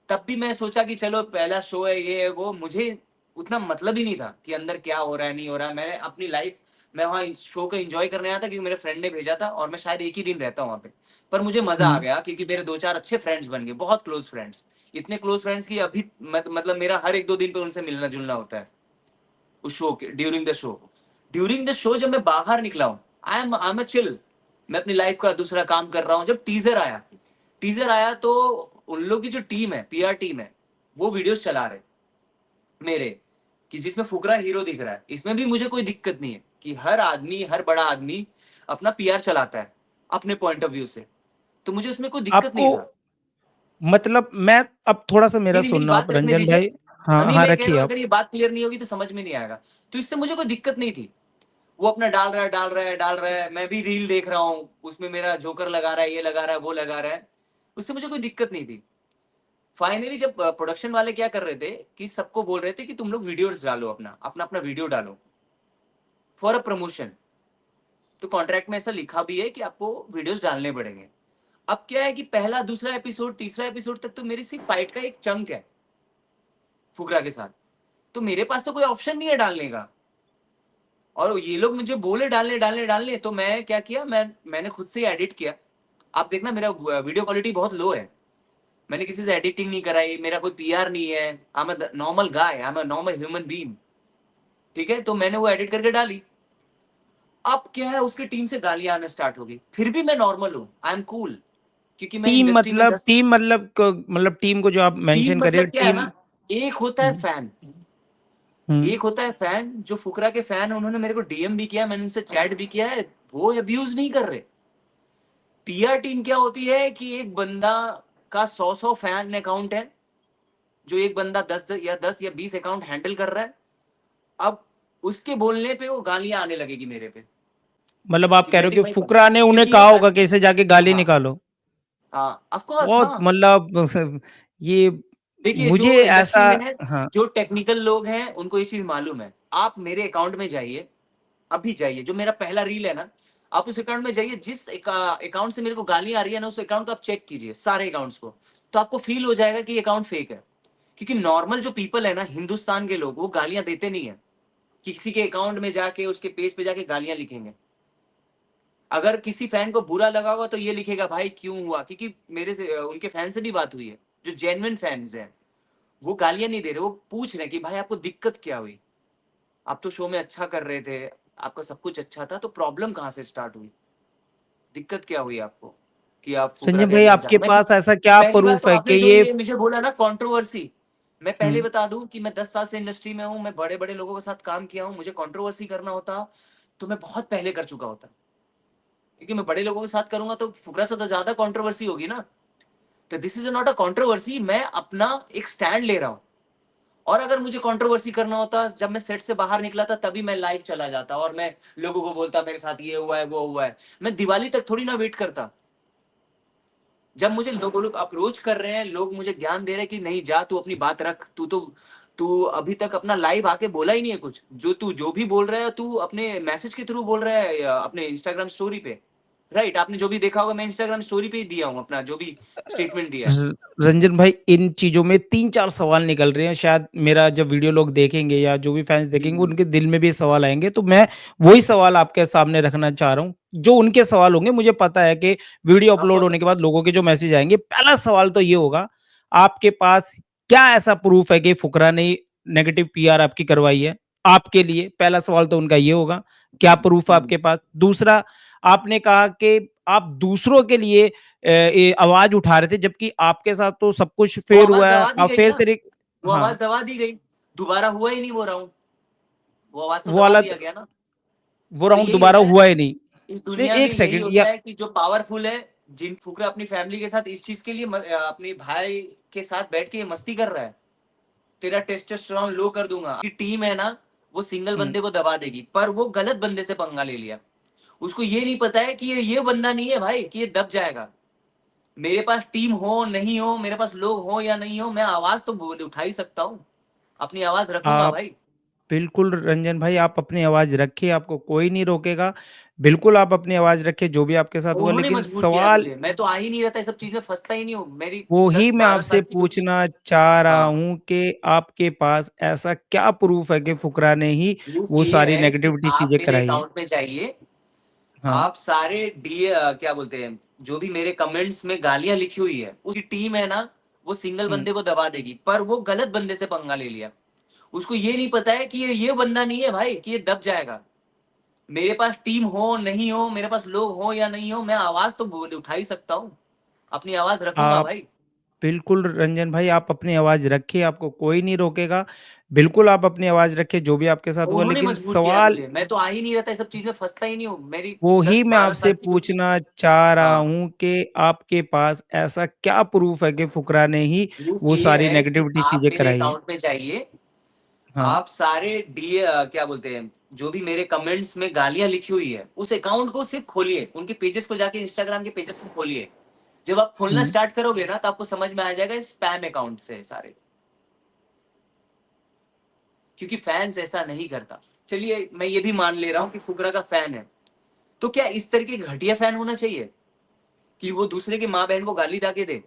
[SPEAKER 1] तब भी मैं सोचा कि चलो पहला शो है, ये है वो, मुझे उतना मतलब ही नहीं था कि अंदर क्या हो रहा है नहीं हो रहा है। मैंने अपनी लाइफ, मैं वहाँ शो को एंजॉय करने आया था क्योंकि मेरे फ्रेंड ने भेजा था, और मैं शायद एक ही दिन रहता हूँ वहाँ पे। पर मुझे मजा आ गया क्योंकि मेरे 2-4 अच्छे फ्रेंड्स बन गए, बहुत क्लोज फ्रेंड्स। इतने क्लोज फ्रेंड्स की अभी मतलब मेरा हर 1-2 दिन पे उनसे मिलना जुलना होता है उस शो के ड्यूरिंग द शो जब मैं बाहर निकला हूँ, आई एम चिल। मैं अपनी लाइफ का दूसरा काम कर रहा हूँ। जब टीजर आया तो उन लोग की जो टीम है, पीआर टीम है, वो वीडियोस चला रहे मेरे, कि जिसमें फुकरा हीरो दिख रहा है। इसमें भी मुझे कोई दिक्कत नहीं है कि हर आदमी, हर बड़ा आदमी अपना पीआर चलाता है अपने पॉइंट ऑफ व्यू से, तो मुझे उसमें कोई दिक्कत नहीं
[SPEAKER 2] आपको
[SPEAKER 1] था।
[SPEAKER 2] मतलब मैं अब थोड़ा-सा मेरा
[SPEAKER 1] नहीं नहीं, मेरी
[SPEAKER 2] सुनना
[SPEAKER 1] बात
[SPEAKER 2] आप
[SPEAKER 1] रखने
[SPEAKER 2] रंजन
[SPEAKER 1] दीजिए।
[SPEAKER 2] भाई। हाँ,
[SPEAKER 1] नहीं,
[SPEAKER 2] हाँ,
[SPEAKER 1] मैं कह रहा
[SPEAKER 2] रखिए
[SPEAKER 1] हूँ
[SPEAKER 2] आप।
[SPEAKER 1] अगर ये बात क्लियर नहीं होगी तो समझ में नहीं आएगा। तो इससे मुझे कोई दिक्कत नहीं थी। वो अपना डाल रहा है, मैं भी रील देख रहा हूँ, उसमें मेरा जोकर लगा रहा है, ये लगा रहा है, वो लगा रहा है, उससे मुझे कोई दिक्कत नहीं थी। फाइनली जब प्रोडक्शन वाले क्या कर रहे थे कि सबको बोल रहे थे कि तुम लोग वीडियोस डालो, अपना अपना अपना वीडियो डालो फॉर अ प्रमोशन। तो कॉन्ट्रैक्ट में ऐसा लिखा भी है कि आपको वीडियोस डालने पड़ेंगे। अब क्या है कि पहला, दूसरा एपिसोड, तीसरा एपिसोड तक तो मेरी सिर्फ फाइट का एक चंक है फुकरा के साथ, तो मेरे पास तो कोई ऑप्शन नहीं है डालने का। और ये लोग मुझे बोले डालने, तो मैं क्या किया, मैंने खुद से एडिट किया। आप देखना मेरा वीडियो क्वालिटी बहुत लो है। मैंने किसी से एडिटिंग नहीं कराई, मेरा कोई पीआर नहीं है। I am a normal guy, I am a normal human being. ठीक है, तो मैंने वो एडिट करके डाली। अब क्या है, उसकी टीम से गालियां आना स्टार्ट हो गई। फिर भी मैं नॉर्मल हूँ, आई एम कूल, क्योंकि मैं इंडस्ट्री में 10।
[SPEAKER 2] टीम मतलब टीम को जो आप
[SPEAKER 1] टीम
[SPEAKER 2] मेंशन कर रहे हो
[SPEAKER 1] मतलब क्या है
[SPEAKER 2] टीम।
[SPEAKER 1] ना, एक होता है
[SPEAKER 2] हुँ,
[SPEAKER 1] फैन,
[SPEAKER 2] हुँ।
[SPEAKER 1] एक होता है फैन जो फुकरा के फैन है, उन्होंने मेरे को डीएम भी किया, मैंने उनसे चैट भी किया है, वो अब्यूज नहीं कर रहे। पीआर टीम क्या होती है कि एक बंदा का 100 फैन अकाउंट है, जो एक बंदा 10 या 20 अकाउंट हैंडल कर रहा है। अब उसके बोलने पे वो गालियां आने लगेगी मेरे पे
[SPEAKER 2] मतलब आप
[SPEAKER 1] कि
[SPEAKER 2] कह रहे हो
[SPEAKER 1] ऋतिक
[SPEAKER 2] कि
[SPEAKER 1] भाई
[SPEAKER 2] फुकरा ने उन्हें
[SPEAKER 1] क्योंकि
[SPEAKER 2] कहा
[SPEAKER 1] एक,
[SPEAKER 2] होगा कि इसे जाके गाली
[SPEAKER 1] हाँ
[SPEAKER 2] निकालो।
[SPEAKER 1] हाँ, ऑफ कोर्स,
[SPEAKER 2] बहुत
[SPEAKER 1] हाँ।
[SPEAKER 2] मतलब ये
[SPEAKER 1] देखिए,
[SPEAKER 2] मुझे
[SPEAKER 1] जो
[SPEAKER 2] ऐसा।
[SPEAKER 1] इंडस्ट्री में है,
[SPEAKER 2] हाँ,
[SPEAKER 1] जो टेक्निकल लोग हैं, उनको ये चीज मालूम है। आप मेरे अकाउंट में जाइए, अभी जाइए, जो मेरा पहला रील है ना, आप उस अकाउंट में जाइए, जिस अकाउंट से मेरे को गालियां आ रही है ना, उस अकाउंट को आप चेक कीजिए, सारे अकाउंट्स को, तो आपको फील हो जाएगा कि ये अकाउंट फेक है। क्योंकि नॉर्मल जो पीपल है ना, हिंदुस्तान के लोग, वो गालियां देते नहीं है। किसी के अकाउंट में जाके, उसके पेज पे जाके गालियां लिखेंगे। अगर किसी फैन को बुरा लगा होगा तो ये लिखेगा भाई क्यों हुआ, क्योंकि मेरे से उनके फैन से भी बात हुई है, जो जेन्युइन फैंस हैं, वो गालियां नहीं दे रहे, वो पूछ रहे हैं कि भाई आपको दिक्कत क्या हुई, आप तो शो में अच्छा कर रहे थे, आपका सब कुछ अच्छा था, तो प्रॉब्लम कहाँ से स्टार्ट हुई, दिक्कत क्या हुई आपको कि आप फुकरा
[SPEAKER 2] संजय
[SPEAKER 1] के
[SPEAKER 2] भाई
[SPEAKER 1] अगेंस्ट जा
[SPEAKER 2] आपके
[SPEAKER 1] रहे।
[SPEAKER 2] पास ऐसा क्या
[SPEAKER 1] पहली बात
[SPEAKER 2] प्रूफ
[SPEAKER 1] तो
[SPEAKER 2] है कि
[SPEAKER 1] आपने जो
[SPEAKER 2] ये।
[SPEAKER 1] ये मुझे बोला ना कंट्रोवर्सी, मैं पहले
[SPEAKER 2] हुँ,
[SPEAKER 1] बता दूं कि मैं 10 साल से इंडस्ट्री में हूं, मैं बड़े बड़े लोगों के साथ काम किया हूं। मुझे कंट्रोवर्सी करना होता तो मैं बहुत पहले कर चुका होता, क्योंकि मैं बड़े लोगों के साथ करूंगा तो फुकरा से तो ज्यादा कंट्रोवर्सी होगी ना। तो this is not a controversy, मैं अपना एक स्टैंड ले रहा हूं। और अगर मुझे कंट्रोवर्सी करना होता, जब मैं सेट से बाहर निकला था तभी मैं लाइव चला जाता और मैं लोगों को बोलता मेरे साथ ये हुआ है, वो हुआ है। मैं दिवाली तक थोड़ी ना वेट करता। जब मुझे लोग अप्रोच कर रहे हैं, लोग मुझे ज्ञान दे रहे हैं कि नहीं जा, तू अपनी बात रख, तू अभी तक अपना लाइव आके बोला ही नहीं है कुछ, तू जो भी बोल रहा है तू अपने मैसेज के थ्रू बोल रहा है, या अपने इंस्टाग्राम स्टोरी पे। राइट, आपने जो भी देखा होगा, मैं इंस्टाग्राम स्टोरी पे ही दिया हूँ अपना जो भी स्टेटमेंट दिया है।
[SPEAKER 2] र रंजन भाई इन चीज़ों में 3-4 सवाल निकल रहे हैं, शायद मेरा जब वीडियो लोग देखेंगे या जो भी फैन्स देखेंगे
[SPEAKER 1] हम्म,
[SPEAKER 2] उनके दिल में भी ये सवाल आएँगे, तो मैं वही सवाल आपके सामने रखना चाह रहा हूँ। जो उनके सवाल होंगे मुझे पता है कि वीडियो
[SPEAKER 1] ऑफ
[SPEAKER 2] अपलोड
[SPEAKER 1] कोर्स
[SPEAKER 2] होने
[SPEAKER 1] ऑफ
[SPEAKER 2] के बाद
[SPEAKER 1] कोर्स।
[SPEAKER 2] लोगों के जो मैसेज आएँगे, पहला सवाल तो ये होगा, आपके पास क्या ऐसा प्रूफ है कि फुकरा ने नेगेटिव पीआर आपकी करवाई है? आपके लिए पहला सवाल तो उनका ये होगा, क्या प्रूफ है आपके पास? दूसरा, आपने कहा कि आप दूसरों के लिए आवाज़ उठा रहे थे, जबकि आपके साथ तो सब कुछ
[SPEAKER 1] वो
[SPEAKER 2] फेयर
[SPEAKER 1] आवाज
[SPEAKER 2] हुआ है,
[SPEAKER 1] दबा दी
[SPEAKER 2] आप
[SPEAKER 1] गई
[SPEAKER 2] फेयर
[SPEAKER 1] ना,
[SPEAKER 2] तरी।
[SPEAKER 1] वो आवाज
[SPEAKER 2] हाँ,
[SPEAKER 1] दबा दी गई, दोबारा हुआ ही नहीं वो राउंड, वो आवाज तो
[SPEAKER 2] वो
[SPEAKER 1] दबा
[SPEAKER 2] वाला
[SPEAKER 1] दिया गया ना।
[SPEAKER 2] वो
[SPEAKER 1] तो
[SPEAKER 2] राउंड
[SPEAKER 1] यही
[SPEAKER 2] दोबारा
[SPEAKER 1] होता है,
[SPEAKER 2] हुआ ही नहीं।
[SPEAKER 1] इस
[SPEAKER 2] नहीं,
[SPEAKER 1] दुनिया में
[SPEAKER 2] 1
[SPEAKER 1] यही
[SPEAKER 2] सेकंड
[SPEAKER 1] होता
[SPEAKER 2] या
[SPEAKER 1] है कि जो पावरफुल है, जिन फुकरा अपनी फैमिली के साथ इस चीज के लिए अपने भाई के साथ बैठ के ये मस्ती कर रहा है, तेरा टेस्टोस्टेरोन लो कर दूंगा की टीम है ना, वो सिंगल
[SPEAKER 2] हुँ,
[SPEAKER 1] बंदे को दबा देगी। पर वो गलत बंदे से पंगा ले लिया। उसको ये नहीं पता है कि ये बंदा नहीं है भाई कि ये दब जाएगा। मेरे पास टीम हो नहीं हो, मेरे पास लोग हो या नहीं हो, मैं आवाज तो बोल उठा ही सकता हूँ। अपनी आवाज रखूंगा
[SPEAKER 2] आप
[SPEAKER 1] भाई।
[SPEAKER 2] बिल्कुल रंजन भाई, आप अपनी आवाज़ रखिए, आपको कोई नहीं रोकेगा। बिल्कुल आप अपनी आवाज़ रखिए, जो भी आपके साथ
[SPEAKER 1] और
[SPEAKER 2] हुआ,
[SPEAKER 1] उन्होंने
[SPEAKER 2] लेकिन
[SPEAKER 1] मजबूर किया
[SPEAKER 2] सवाल
[SPEAKER 1] मुझे, मैं तो आ ही नहीं रहता, सब चीज में फंसता ही नहीं हूँ। मेरी
[SPEAKER 2] वो ही मैं
[SPEAKER 1] 10-12 साल
[SPEAKER 2] आपसे
[SPEAKER 1] की जो चीज।
[SPEAKER 2] पूछना चाह रहा
[SPEAKER 1] हाँ,
[SPEAKER 2] हूँ कि आपके पास ऐसा क्या प्रूफ़ है कि फुकरा ने ही
[SPEAKER 1] प्रूफ
[SPEAKER 2] वो
[SPEAKER 1] ये
[SPEAKER 2] सारी
[SPEAKER 1] है कि
[SPEAKER 2] नेगेटिविटी
[SPEAKER 1] आप
[SPEAKER 2] चीज़ें
[SPEAKER 1] मेरे
[SPEAKER 2] कराई हैं?
[SPEAKER 1] अकाउंट में जाइए।
[SPEAKER 2] हाँ,
[SPEAKER 1] आप सारे क्या बोलते हैं, जो भी मेरे कमेंट्स में गालियां लिखी हुई है, उसकी टीम है ना, वो सिंगल
[SPEAKER 2] हुँ,
[SPEAKER 1] बंदे को दबा देगी। पर वो गलत बंदे से पंगा ले लिया। उसको ये नहीं पता है कि ये बंदा नहीं है भाई, कि ये दब जाएगा। मेरे पास टीम हो नहीं हो, मेरे पास लोग हो या नहीं हो, मैं आवाज तो उठा ही सकता हूँ। अपनी आवाज रखूंगा
[SPEAKER 2] आप
[SPEAKER 1] भाई।
[SPEAKER 2] बिल्कुल रंजन भाई, आप अपनी आवाज़ रखिए, आपको कोई नहीं रोकेगा। बिल्कुल आप अपनी आवाज़ रखिए, जो भी आपके साथ
[SPEAKER 1] और
[SPEAKER 2] हुआ,
[SPEAKER 1] उन्होंने
[SPEAKER 2] लेकिन
[SPEAKER 1] मजबूर किया
[SPEAKER 2] सवाल
[SPEAKER 1] मुझे, मैं तो आ ही नहीं रहता, सब चीज में फंसता ही नहीं हूँ। मेरी
[SPEAKER 2] वो ही
[SPEAKER 1] दस
[SPEAKER 2] मैं
[SPEAKER 1] बारह
[SPEAKER 2] आपसे
[SPEAKER 1] साल की जो चीज।
[SPEAKER 2] पूछना चाह रहा
[SPEAKER 1] हाँ,
[SPEAKER 2] हूँ कि आपके पास ऐसा क्या प्रूफ़ है कि फुकरा ने ही
[SPEAKER 1] प्रूफ
[SPEAKER 2] वो
[SPEAKER 1] ये
[SPEAKER 2] सारी
[SPEAKER 1] है कि
[SPEAKER 2] नेगेटिविटी
[SPEAKER 1] आप
[SPEAKER 2] चीज़ें
[SPEAKER 1] मेरे
[SPEAKER 2] कराई हैं?
[SPEAKER 1] अकाउंट में जाइए।
[SPEAKER 2] हाँ,
[SPEAKER 1] आप सारे क्या बोलते हैं, जो भी मेरे कमेंट्स में गालियां लिखी हुई है, उस अकाउंट को सिर्फ खोलिए, उनके पेजेस को जाके, इंस्टाग्राम के पेजेस को खोलिए। जब आप खोलना
[SPEAKER 2] हुँ,
[SPEAKER 1] स्टार्ट करोगे ना, तो आपको समझ में आ जाएगा स्पैम अकाउंट से सारे। क्योंकि फैंस ऐसा नहीं करता। चलिए, मैं ये भी मान ले रहा हूँ कि फुकरा का फैन है, तो क्या इस तरह के घटिया फैन होना चाहिए कि वो दूसरे की माँ बहन को गाली दागे दे?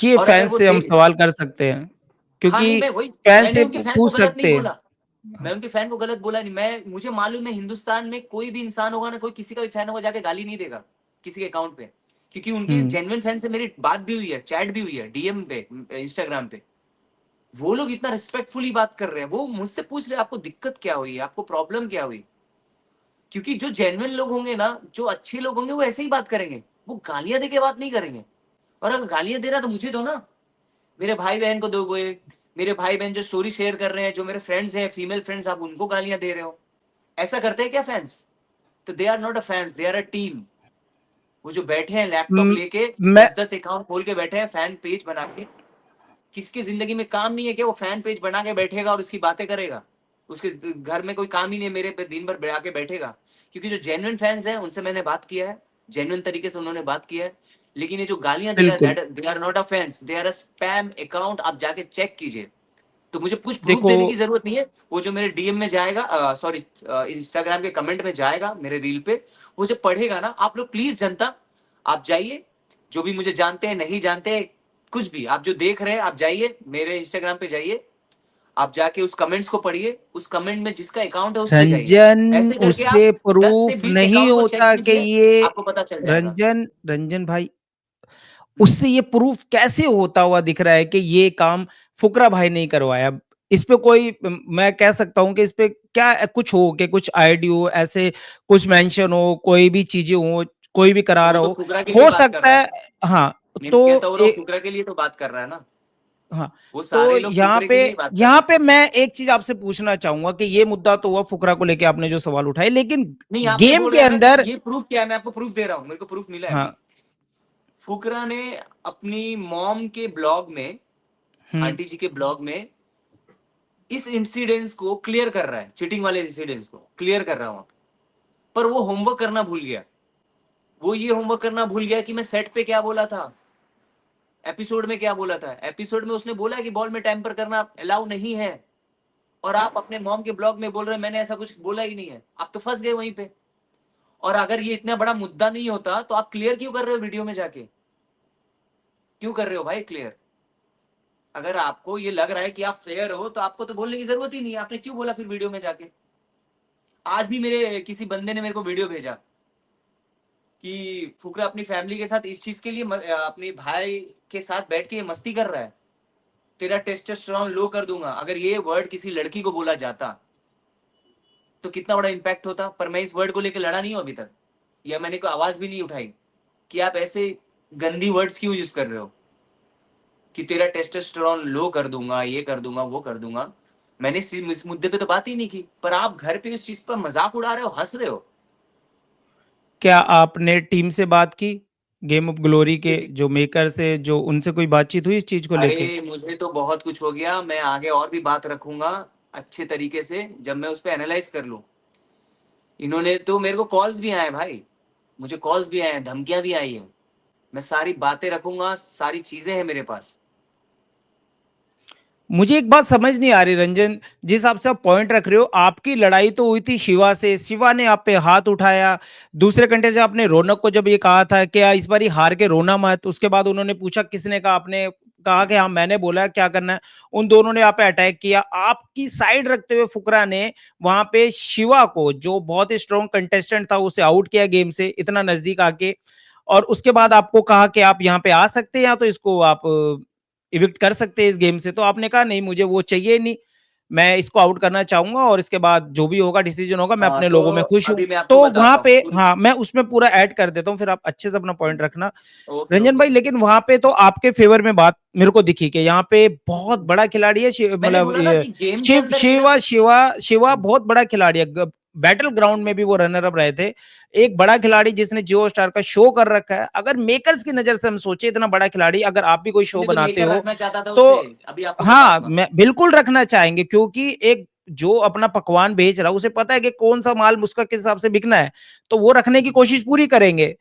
[SPEAKER 2] ये
[SPEAKER 1] और अगर
[SPEAKER 2] फैन्स
[SPEAKER 1] वो
[SPEAKER 2] से हम
[SPEAKER 1] दे।
[SPEAKER 2] सवाल कर सकते हैं,
[SPEAKER 1] हाँ, नहीं,
[SPEAKER 2] क्योंकि
[SPEAKER 1] मैं वही,
[SPEAKER 2] फैन
[SPEAKER 1] मैंने
[SPEAKER 2] से
[SPEAKER 1] उनके फैन को
[SPEAKER 2] पूछ
[SPEAKER 1] गलत नहीं
[SPEAKER 2] सकते
[SPEAKER 1] बोला।
[SPEAKER 2] हैं।
[SPEAKER 1] मैं
[SPEAKER 2] हाँ,
[SPEAKER 1] उनके फैन को गलत बोला नहीं। मैं मुझे मालूम है, हिंदुस्तान में कोई भी इंसान होगा ना, कोई किसी का भी फैन होगा, जाके गाली नहीं देगा किसी के अकाउंट पे। क्योंकि उनके
[SPEAKER 2] हुँ,
[SPEAKER 1] जेन्युइन फैन से मेरी बात भी हुई है, चैट भी हुई है, डीएम पे, इंस्टाग्राम पे। वो लोग इतना रिस्पेक्टफुली बात कर रहे हैं, वो मुझसे पूछ रहे हैं आपको दिक्कत क्या हुई, आपको प्रॉब्लम क्या हुई। क्योंकि जो जेन्युइन लोग होंगे ना, जो अच्छे लोग होंगे, वो ऐसे ही बात करेंगे। वो गालियां दे के बात नहीं करेंगे। और अगर गालियां दे रहा तो मुझे दो ना, मेरे भाई बहन को दो। वो मेरे भाई बहन जो स्टोरी शेयर कर रहे हैं, जो मेरे फ्रेंड्स हैं, फीमेल फ्रेंड्स, आप उनको गालियां दे रहे हो। ऐसा करते हैं क्या फैंस? तो they are not a fans, they are a team. वो जो बैठे हैं लैपटॉप
[SPEAKER 2] उम,
[SPEAKER 1] लेके,
[SPEAKER 2] मैं
[SPEAKER 1] 10-10 अकाउंट खोल के बैठे हैं, फैन पेज बना के। किसकी जिंदगी में काम नहीं है कि वो फैन पेज बना के बैठेगा और उसकी बातें करेगा? उसके घर में कोई काम ही नहीं है, मेरे पे दिन भर बैठा के बैठेगा। क्योंकि जो जेन्युइन फैंस हैं, उनसे मैंने बात किया है, जेन्युइन तरीके से उन्होंने बात किया है। लेकिन ये जो गालियां दे रहा
[SPEAKER 2] बिल्कुल,
[SPEAKER 1] है, they are not a fans, they are a spam account. आप जाके चेक कीजिए। तो मुझे कुछ प्रूफ
[SPEAKER 2] देखो
[SPEAKER 1] देने की जरूरत नहीं है। वो जो मेरे डीएम में जाएगा, सॉरी, इंस्टाग्राम के कमेंट में जाएगा मेरे रील पे, वो जो पढ़ेगा ना, आप लोग प्लीज, जनता, आप जाइए। जो भी मुझे जानते हैं, नहीं जानते, कुछ भी आप जो देख रहे हैं, आप जाइए मेरे इंस्टाग्राम पे जाइए। आप जाके उस कमेंट्स को पढ़िए, उस कमेंट में जिसका अकाउंट है उस पे जाइए।
[SPEAKER 2] रंजन,
[SPEAKER 1] ऐसे करके आप
[SPEAKER 2] उससे
[SPEAKER 1] 10 से
[SPEAKER 2] प्रूफ़
[SPEAKER 1] 20
[SPEAKER 2] नहीं
[SPEAKER 1] अकाउंट को चेक
[SPEAKER 2] होता कि
[SPEAKER 1] कीजिए,
[SPEAKER 2] ये
[SPEAKER 1] आपको पता चल जाएगा।
[SPEAKER 2] रंजन भाई,
[SPEAKER 1] हम्म।
[SPEAKER 2] उससे ये प्रूफ कैसे होता हुआ दिख रहा है कि ये काम फुकरा भाई ने करवाया? इस पे कोई मैं कह सकता हूँ कि इस पे क्या कुछ हो कि कुछ आईडी हो, ऐसे कुछ मेंशन हो, कोई भी चीज़ें हो, कोई भी करा
[SPEAKER 1] वो
[SPEAKER 2] रहा
[SPEAKER 1] तो
[SPEAKER 2] हो।
[SPEAKER 1] फुकरा के लिए
[SPEAKER 2] हो
[SPEAKER 1] बात कर
[SPEAKER 2] सकता
[SPEAKER 1] रहा है।
[SPEAKER 2] है हाँ,
[SPEAKER 1] मैं कहता
[SPEAKER 2] तो
[SPEAKER 1] हूँ, फुकरा के लिए तो बात कर रहा है ना।
[SPEAKER 2] हाँ,
[SPEAKER 1] वो
[SPEAKER 2] तो
[SPEAKER 1] सारे लोग फुकरे के लिए ही बात कर रहे हैं।
[SPEAKER 2] यहाँ पे मैं एक चीज़ आपसे पूछना चाहूँगा कि ये मुद्दा तो हुआ फुकरा को लेके आपने जो सवाल उठाए, लेकिन
[SPEAKER 1] नहीं, आप ये
[SPEAKER 2] गेम
[SPEAKER 1] बोल
[SPEAKER 2] के
[SPEAKER 1] रहे हैं ना कि
[SPEAKER 2] अंदर
[SPEAKER 1] ये प्रूफ क्या है, मैं आपको प्रूफ दे रहा हूँ, मेरे को प्रूफ मिला है
[SPEAKER 2] हाँ,
[SPEAKER 1] अभी। फुकरा ने अपनी मॉम के ब्लॉग में,
[SPEAKER 2] हुँ,
[SPEAKER 1] आंटी जी के ब्लॉग में, इस इंसिडेंस को क्लियर कर रहा है, चीटिंग वाले इंसिडेंस को क्लियर कर रहा हूं। पर वो होमवर्क करना भूल गया। वो ये होमवर्क करना भूल गया कि मैं सेट पे क्या बोला था, एपिसोड में क्या बोला था। एपिसोड में उसने बोला कि बॉल में टैंपर करना अलाउ नहीं है। और आप अपने मॉम के ब्लॉग में बोल रहे हैं मैंने ऐसा कुछ बोला ही नहीं है। आप तो फंस गए वहीं पे। और अगर ये इतना बड़ा मुद्दा नहीं होता, तो आप क्लियर क्यों कर रहे हो वीडियो में जाके? क्यों कर रहे हो भाई क्लियर? अगर आपको ये लग रहा है कि आप फेयर हो, तो आपको तो बोलने की जरूरत ही नहीं है। आपने क्यों बोला फिर वीडियो में जाके? आज भी मेरे किसी बंदे ने मेरे को वीडियो भेजा कि फुकरा अपनी फैमिली के साथ इस चीज के लिए अपने भाई के साथ बैठ के मस्ती कर रहा है। तेरा टेस्टोस्टेरोन लो कर दूंगा। अगर ये वर्ड किसी लड़की को बोला जाता, तो कितना बड़ा इंपैक्ट होता। पर मैं इस वर्ड को लेकर लड़ा नहीं हूं अभी तक, या मैंने कोई आवाज भी नहीं उठाई कि आप ऐसे गंदी वर्ड्स क्यों यूज कर रहे हो, कि तेरा टेस्टोस्टेरोन लो कर दूंगा, ये कर दूंगा, वो कर दूंगा। मैंने इस मुद्दे पे तो बात ही नहीं की, पर आप घर पे इस चीज पर मजाक उड़ा रहे हो, हंस रहे हो।
[SPEAKER 2] क्या आपने टीम से बात की? गेम ऑफ ग्लोरी के
[SPEAKER 1] किसके?
[SPEAKER 2] जो मेकर्स है, जो उनसे कोई बातचीत हुई इस चीज़ को लेके?
[SPEAKER 1] अरे, मुझे तो बहुत कुछ हो गया। मैं आगे और भी बात रखूंगा अच्छे तरीके से, जब मैं उस पर एनालाइज कर लूं। इन्होंने तो मेरे को कॉल्स भी आए भाई, मुझे कॉल्स भी आए हैं, धमकियां भी आई हैं। मैं सारी बातें रखूंगा, सारी चीजें हैं मेरे पास।
[SPEAKER 2] मुझे एक बात समझ नहीं आ रही रंजन, जिस हिसाब से आप पॉइंट रख रहे हो, आपकी लड़ाई तो हुई थी शिवा से, शिवा ने आप पे हाथ उठाया। दूसरे कंटे से आपने रौनक को जब ये कहा था कि इस बार हार के रोना मत, उसके बाद उन्होंने पूछा किसने कहा, आपने कहा कि हाँ मैंने बोला क्या करना है। उन दोनों ने आप पे अटैक किया, आपकी साइड रखते हुए फुकरा ने वहां पे शिवा को, जो बहुत ही स्ट्रॉन्ग कंटेस्टेंट था, उसे आउट किया गेम से इतना नजदीक आके। और उसके बाद आपको कहा कि आप यहाँ पे आ सकते हैं या तो इसको आप इविक्ट कर सकते हैं इस गेम से, तो आपने कहा नहीं मुझे वो चाहिए नहीं, मैं इसको आउट करना चाहूंगा और इसके बाद जो भी होगा डिसीजन होगा, मैं
[SPEAKER 1] हाँ,
[SPEAKER 2] अपने
[SPEAKER 1] तो
[SPEAKER 2] लोगों में खुश हूं।
[SPEAKER 1] अभी मैं आपको
[SPEAKER 2] तो वहां
[SPEAKER 1] बताता हूँ
[SPEAKER 2] पे हाँ मैं उसमें पूरा ऐड कर देता हूँ, फिर आप अच्छे से अपना पॉइंट रखना
[SPEAKER 1] ओके
[SPEAKER 2] रंजन
[SPEAKER 1] ओके।
[SPEAKER 2] भाई। लेकिन वहां पे तो आपके फेवर में बात मेरे को दिखी कि यहाँ पे बहुत बड़ा खिलाड़ी है
[SPEAKER 1] मैंने
[SPEAKER 2] मतलब
[SPEAKER 1] बोला ना कि गेम के
[SPEAKER 2] शिव
[SPEAKER 1] अंदर मेरा
[SPEAKER 2] शिवा शिवा शिवा बहुत बड़ा खिलाड़ी है। बैटल ग्राउंड में भी वो रनर अप रहे थे। एक बड़ा खिलाड़ी जिसने जियो स्टार का शो कर रखा है, अगर मेकर्स की नजर से हम सोचे इतना बड़ा खिलाड़ी, अगर आप भी कोई शो
[SPEAKER 1] इसलिए तो
[SPEAKER 2] बनाते
[SPEAKER 1] मेकर
[SPEAKER 2] हो
[SPEAKER 1] रखना चाहता था
[SPEAKER 2] तो
[SPEAKER 1] उससे। अभी आपको
[SPEAKER 2] हाँ
[SPEAKER 1] बताऊंगा।
[SPEAKER 2] मैं बिल्कुल रखना चाहेंगे, क्योंकि एक जो अपना पकवान बेच रहा है उसे पता है कि कौन सा माल उसका किस हिसाब से बिकना है, तो वो रखने की कोशिश पूरी करेंगे।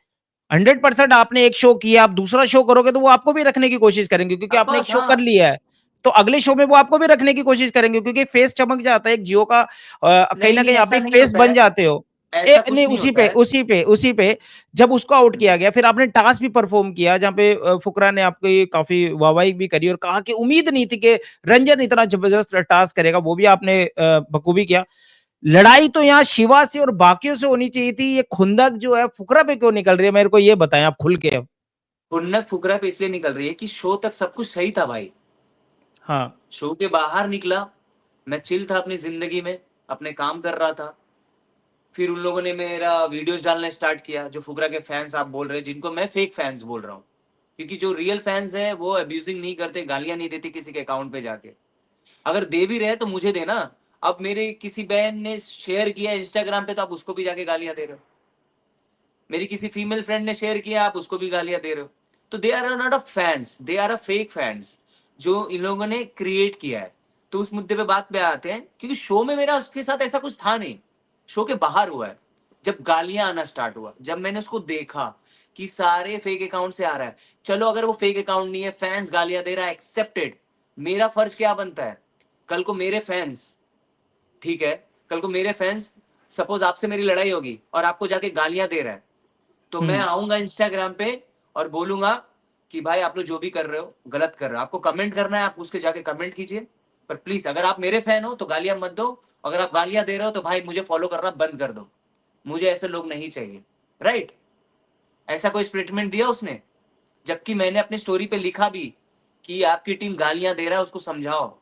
[SPEAKER 2] 100% आपने एक शो किया, आप दूसरा शो करोगे तो वो आपको भी रखने की कोशिश करेंगे, क्योंकि
[SPEAKER 1] ऑफ
[SPEAKER 2] आपने एक
[SPEAKER 1] कोर्स
[SPEAKER 2] शो कर
[SPEAKER 1] हाँ।
[SPEAKER 2] लिया है। तो अगले शो में वो आपको भी रखने की कोशिश करेंगे, क्योंकि फेस चमक जाता है एक जियो का, कहीं
[SPEAKER 1] नहीं
[SPEAKER 2] ना
[SPEAKER 1] नहीं,
[SPEAKER 2] कहीं आप
[SPEAKER 1] ऐसा
[SPEAKER 2] एक
[SPEAKER 1] नहीं
[SPEAKER 2] फेस
[SPEAKER 1] होता
[SPEAKER 2] बन
[SPEAKER 1] है।
[SPEAKER 2] जाते हो।
[SPEAKER 1] ऐसा
[SPEAKER 2] नहीं,
[SPEAKER 1] कुछ नहीं
[SPEAKER 2] उसी
[SPEAKER 1] होता
[SPEAKER 2] पे
[SPEAKER 1] है।
[SPEAKER 2] उसी पे जब उसको आउट किया गया, फिर आपने टास्क भी परफॉर्म किया, जहां पे फुकरा ने आपको ये काफी वाहवाही भी करी और कहा कि उम्मीद नहीं थी कि रंजन इतना जबरदस्त टास्क करेगा, वो भी आपने बखूबी किया। लड़ाई तो यहाँ शिवा से और बाकियों से होनी चाहिए थी, ये खुंदक जो है फुकरा पे क्यों निकल रही है, मेरे को ये बताएं आप खुल के अब।
[SPEAKER 1] खुन्नक फुकरा पे इसलिए निकल रही है कि शो तक सब कुछ सही था भाई।
[SPEAKER 2] हाँ।
[SPEAKER 1] शो के बाहर निकला, मैं चिल था अपनी जिंदगी में, अपने काम कर रहा था। फिर उन लोगों ने मेरा वीडियोस डालना स्टार्ट किया, जो फुकरा के फैंस आप बोल रहे हैं, जिनको मैं फेक फैंस बोल रहा हूँ। क्योंकि जो रियल फैंस है वो अब्यूजिंग नहीं करते, गालियां नहीं देते किसी के अकाउंट पे जाके। अगर दे भी रहे तो मुझे देना। अब मेरे किसी बहन ने शेयर किया इंस्टाग्राम पे तो आप उसको भी जाके गालियां दे रहे हो। मेरी किसी फीमेल फ्रेंड ने शेयर किया, आप उसको भी गालियां दे रहे हो। तो they are not a fans, they are a fake fans, जो इन लोगों ने क्रिएट किया है। तो उस मुद्दे पे बात पे आते हैं, क्योंकि शो में मेरा उसके साथ ऐसा कुछ था नहीं। शो के बाहर हुआ है, जब गालियां आना स्टार्ट हुआ, जब मैंने उसको देखा कि सारे फेक अकाउंट से आ रहा है। चलो अगर वो फेक अकाउंट नहीं है, फैंस गालियां दे रहा है, एक्सेप्टेड। मेरा फर्ज क्या बनता है, कल को मेरे फैंस, ठीक है, कल को मेरे फैंस, सपोज आपसे मेरी लड़ाई होगी और आपको जाके गालियां दे रहा है, तो मैं
[SPEAKER 2] हम्म।
[SPEAKER 1] आऊंगा इंस्टाग्राम पे और बोलूंगा कि भाई आप लोग जो भी कर रहे हो गलत कर रहे हो। आपको कमेंट करना है, आप उसके जाके कमेंट कीजिए, पर प्लीज अगर आप मेरे फैन हो तो गालियां मत दो। अगर आप गालियां दे रहे हो तो भाई मुझे फॉलो करना बंद कर दो। मुझे ऐसे लोग नहीं चाहिए। राइट। ऐसा कोई स्टेटमेंट दिया उसने, जबकि मैंने अपनी स्टोरी पे लिखा भी कि आपकी टीम गालियां दे रहा है, उसको समझाओ।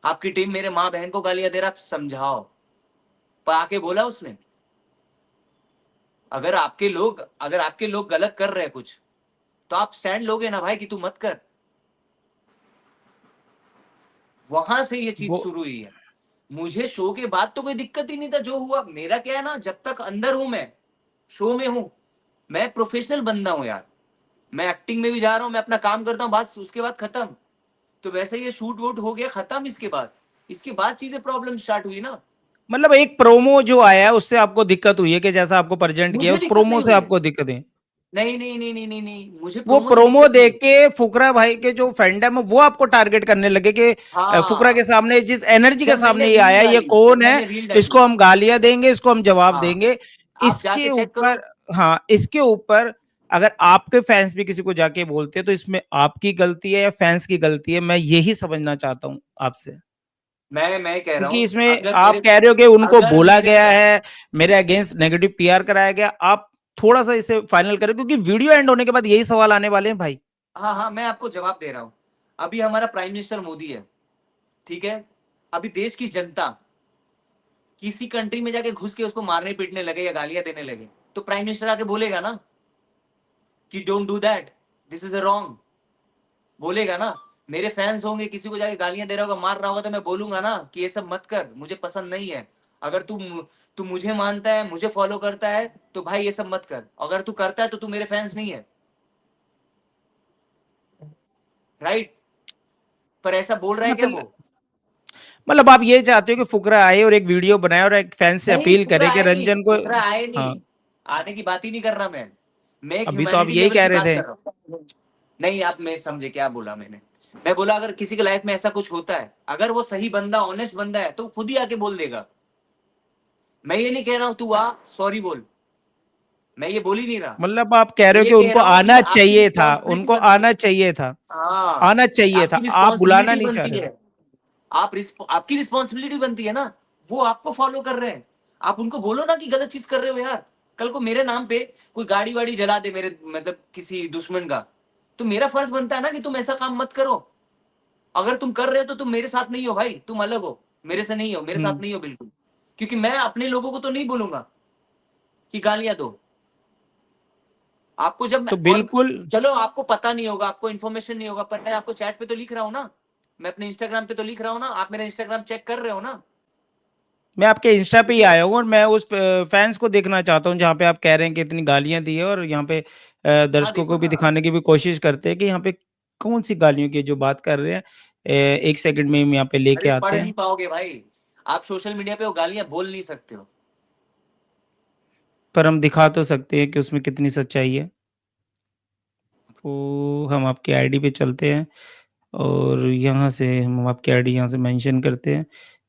[SPEAKER 1] आपकी टीम मेरे माँ बहन को गालियां दे रहा है, समझाओ। पर आके बोला उसने, अगर आपके लोग गलत कर रहे हैं कुछ, तो आप स्टैंड लोगे ना भाई कि तू मत कर। वहां से ये चीज
[SPEAKER 2] वो
[SPEAKER 1] शुरू हुई है। मुझे शो के बाद तो कोई दिक्कत ही नहीं था, जो हुआ मेरा क्या है ना, जब तक अंदर हूं मैं, शो में हूं, मैं प्रोफेशनल बंदा हूं यार। मैं एक्टिंग में भी जा रहा हूं, मैं अपना काम करता हूं, बस उसके बाद खत्म। तो वैसे ये शूट वूट हो गया खत्म। इसके बाद चीजें प्रॉब्लम स्टार्ट हुई ना।
[SPEAKER 2] मतलब एक प्रोमो जो आया है उससे आपको दिक्कत हुई है, कि जैसा आपको प्रेजेंट किया
[SPEAKER 1] मुझे
[SPEAKER 2] उस
[SPEAKER 1] दिक्कत
[SPEAKER 2] प्रोमो
[SPEAKER 1] नहीं
[SPEAKER 2] से
[SPEAKER 1] हुई है।
[SPEAKER 2] आपको दिक्कत है।
[SPEAKER 1] नहीं नहीं नहीं नहीं नहीं नहीं, मुझे
[SPEAKER 2] वो
[SPEAKER 1] प्रोमो से
[SPEAKER 2] प्रोमो
[SPEAKER 1] दिक्कत नहीं
[SPEAKER 2] देख
[SPEAKER 1] है।
[SPEAKER 2] के फुकरा भाई के जो फैंडम है वो आपको टारगेट करने लगे कि फुकरा के
[SPEAKER 1] हाँ,
[SPEAKER 2] सामने जिस एनर्जी के
[SPEAKER 1] जब मैंने
[SPEAKER 2] सामने ये
[SPEAKER 1] रील
[SPEAKER 2] आया, ये
[SPEAKER 1] डाली, जब
[SPEAKER 2] कौन है,
[SPEAKER 1] मैंने रील
[SPEAKER 2] इसको
[SPEAKER 1] डाली।
[SPEAKER 2] हम गालियां देंगे, इसको हम जवाब
[SPEAKER 1] हाँ,
[SPEAKER 2] देंगे,
[SPEAKER 1] आप
[SPEAKER 2] इसके
[SPEAKER 1] जाके चेक करो।
[SPEAKER 2] ऊपर। हाँ, इसके ऊपर अगर आपके फैंस भी किसी को जाके बोलते हैं तो इसमें आपकी गलती है या फैंस की गलती है, मैं यही समझना चाहता हूं आपसे।
[SPEAKER 1] मैं कह रहा
[SPEAKER 2] क्योंकि
[SPEAKER 1] हूं,
[SPEAKER 2] इसमें आप कह रहे हो कि उनको
[SPEAKER 1] अगर
[SPEAKER 2] बोला
[SPEAKER 1] मेरे
[SPEAKER 2] गया है, मेरे अगेंस्ट नेगेटिव पीआर कराया गया, आप थोड़ा सा इसे फाइनल करें, क्योंकि वीडियो एंड होने के बाद यही सवाल आने वाले हैं भाई।
[SPEAKER 1] हाँ हाँ, मैं आपको जवाब दे रहा हूं। अभी हमारा प्राइम मिनिस्टर मोदी है, ठीक है। अभी देश की जनता किसी कंट्री में जाके घुस के उसको मारने पीटने लगे या गालियां देने लगे, तो प्राइम मिनिस्टर आके बोलेगा ना कि don't do that, this is wrong. बोलेगा ना। मेरे फैंस होंगे, किसी को जाके गालियां दे रहा होगा, मार रहा होगा, तो मैं बोलूंगा ना कि ये सब मत कर, मुझे पसंद नहीं है। अगर तू मुझे मानता है, मुझे फॉलो करता है, तो भाई ये सब मत कर। अगर तू करता है तो तू मेरे फैंस नहीं है। राइट। पर ऐसा बोल रहा है क्या
[SPEAKER 2] मतलब
[SPEAKER 1] वो?
[SPEAKER 2] मतलब आप ये चाहते हो कि फुकरा आए और एक वीडियो बनाए और एक फैन से
[SPEAKER 1] नहीं,
[SPEAKER 2] अपील
[SPEAKER 1] फुकरा
[SPEAKER 2] करे कि
[SPEAKER 1] आए नहीं,
[SPEAKER 2] रंजन को।
[SPEAKER 1] फुकरा आए
[SPEAKER 2] हाँ,
[SPEAKER 1] नहीं। आने की बात ही नहीं कर रहा मैं एक
[SPEAKER 2] अभी तो आप
[SPEAKER 1] ह्यूमैनिटी
[SPEAKER 2] यही
[SPEAKER 1] लेवल
[SPEAKER 2] कह
[SPEAKER 1] की
[SPEAKER 2] रहे
[SPEAKER 1] बात
[SPEAKER 2] थे।
[SPEAKER 1] कर रहा हूँ। नहीं, आप मैं समझे क्या बोला मैंने। मैं बोला अगर किसी के लाइफ में ऐसा कुछ होता है, अगर वो सही बंदा, ऑनेस्ट बंदा है, तो खुद ही आके बोल देगा। मैं ये नहीं कह रहा हूं तू आ सॉरी बोल, मैं ये बोल ही नहीं रहा।
[SPEAKER 2] मतलब आप कह
[SPEAKER 1] मैं
[SPEAKER 2] रहे हो
[SPEAKER 1] ये
[SPEAKER 2] कि
[SPEAKER 1] कह
[SPEAKER 2] उनको
[SPEAKER 1] रहा हूं कि
[SPEAKER 2] आना
[SPEAKER 1] आपकी
[SPEAKER 2] चाहिए था,
[SPEAKER 1] रिस्पॉन्सिबिलिटी
[SPEAKER 2] उनको
[SPEAKER 1] बनती
[SPEAKER 2] आना
[SPEAKER 1] है।
[SPEAKER 2] चाहिए था,
[SPEAKER 1] हाँ,
[SPEAKER 2] आना चाहिए था,
[SPEAKER 1] आपकी
[SPEAKER 2] आप बुलाना
[SPEAKER 1] रिस्पॉन्सिबिलिटी
[SPEAKER 2] नहीं चाह
[SPEAKER 1] बनती
[SPEAKER 2] रहे हो।
[SPEAKER 1] है। आपकी रिस्पॉन्सिबिलिटी बनती है ना, वो आपको फॉलो कर रहे हैं। आप उनको बोलो ना कि गलत चीज कर रहे हो यार। कल को मेरे नाम पे कोई गाड़ी वाड़ी जला दे, मेरे मतलब किसी दुश्मन का, तो मेरा फर्ज बनता है ना कि तुम ऐसा काम मत करो। अगर तुम कर रहे हो तो तुम मेरे साथ नहीं हो भाई, तुम अलग हो, मेरे से नहीं हो, मेरे साथ
[SPEAKER 2] हुँ,
[SPEAKER 1] नहीं हो बिल्कुल। क्योंकि मैं अपने लोगों को तो नहीं बोलूंगा कि गालियां दो। आपको जब
[SPEAKER 2] तो
[SPEAKER 1] और
[SPEAKER 2] बिल्कुल
[SPEAKER 1] चलो आपको पता नहीं होगा, आपको इन्फॉर्मेशन नहीं होगा, पर मैं आपको चैट पे तो लिख रहा हूँ ना, मैं अपने इंस्टाग्राम पे तो लिख रहा हूँ ना, आप मेरा इंस्टाग्राम चेक कर रहे हो ना।
[SPEAKER 2] मैं आपके इंस्टा पे
[SPEAKER 1] ठीक
[SPEAKER 2] ही
[SPEAKER 1] है,
[SPEAKER 2] आया हूँ और मैं उस फैन्स को देखना चाहता हूँ जहाँ पे आप कह रहे हैं कि इतनी गालियाँ दी है और यहाँ पे
[SPEAKER 1] हाँ
[SPEAKER 2] दर्शकों
[SPEAKER 1] देखो
[SPEAKER 2] को भी
[SPEAKER 1] ना।
[SPEAKER 2] दिखाने की भी कोशिश करते हैं कि यहाँ पे कौन-सी गालियों की जो बात कर रहे हैं। 1 सेकंड में हम यहाँ पे लेके
[SPEAKER 1] अरे पढ़
[SPEAKER 2] आते
[SPEAKER 1] नहीं
[SPEAKER 2] हैं।
[SPEAKER 1] पाओगे भाई, आप सोशल मीडिया पे वो गालियां बोल नहीं सकते हो।
[SPEAKER 2] पर हम दिखा तो सकते हैं कि उसमें कितनी सच्चाई है। तो हम आपकी आईडी पे चलते हैं और यहाँ से हम आपकी आईडी यहाँ से मेंशन करते हैं।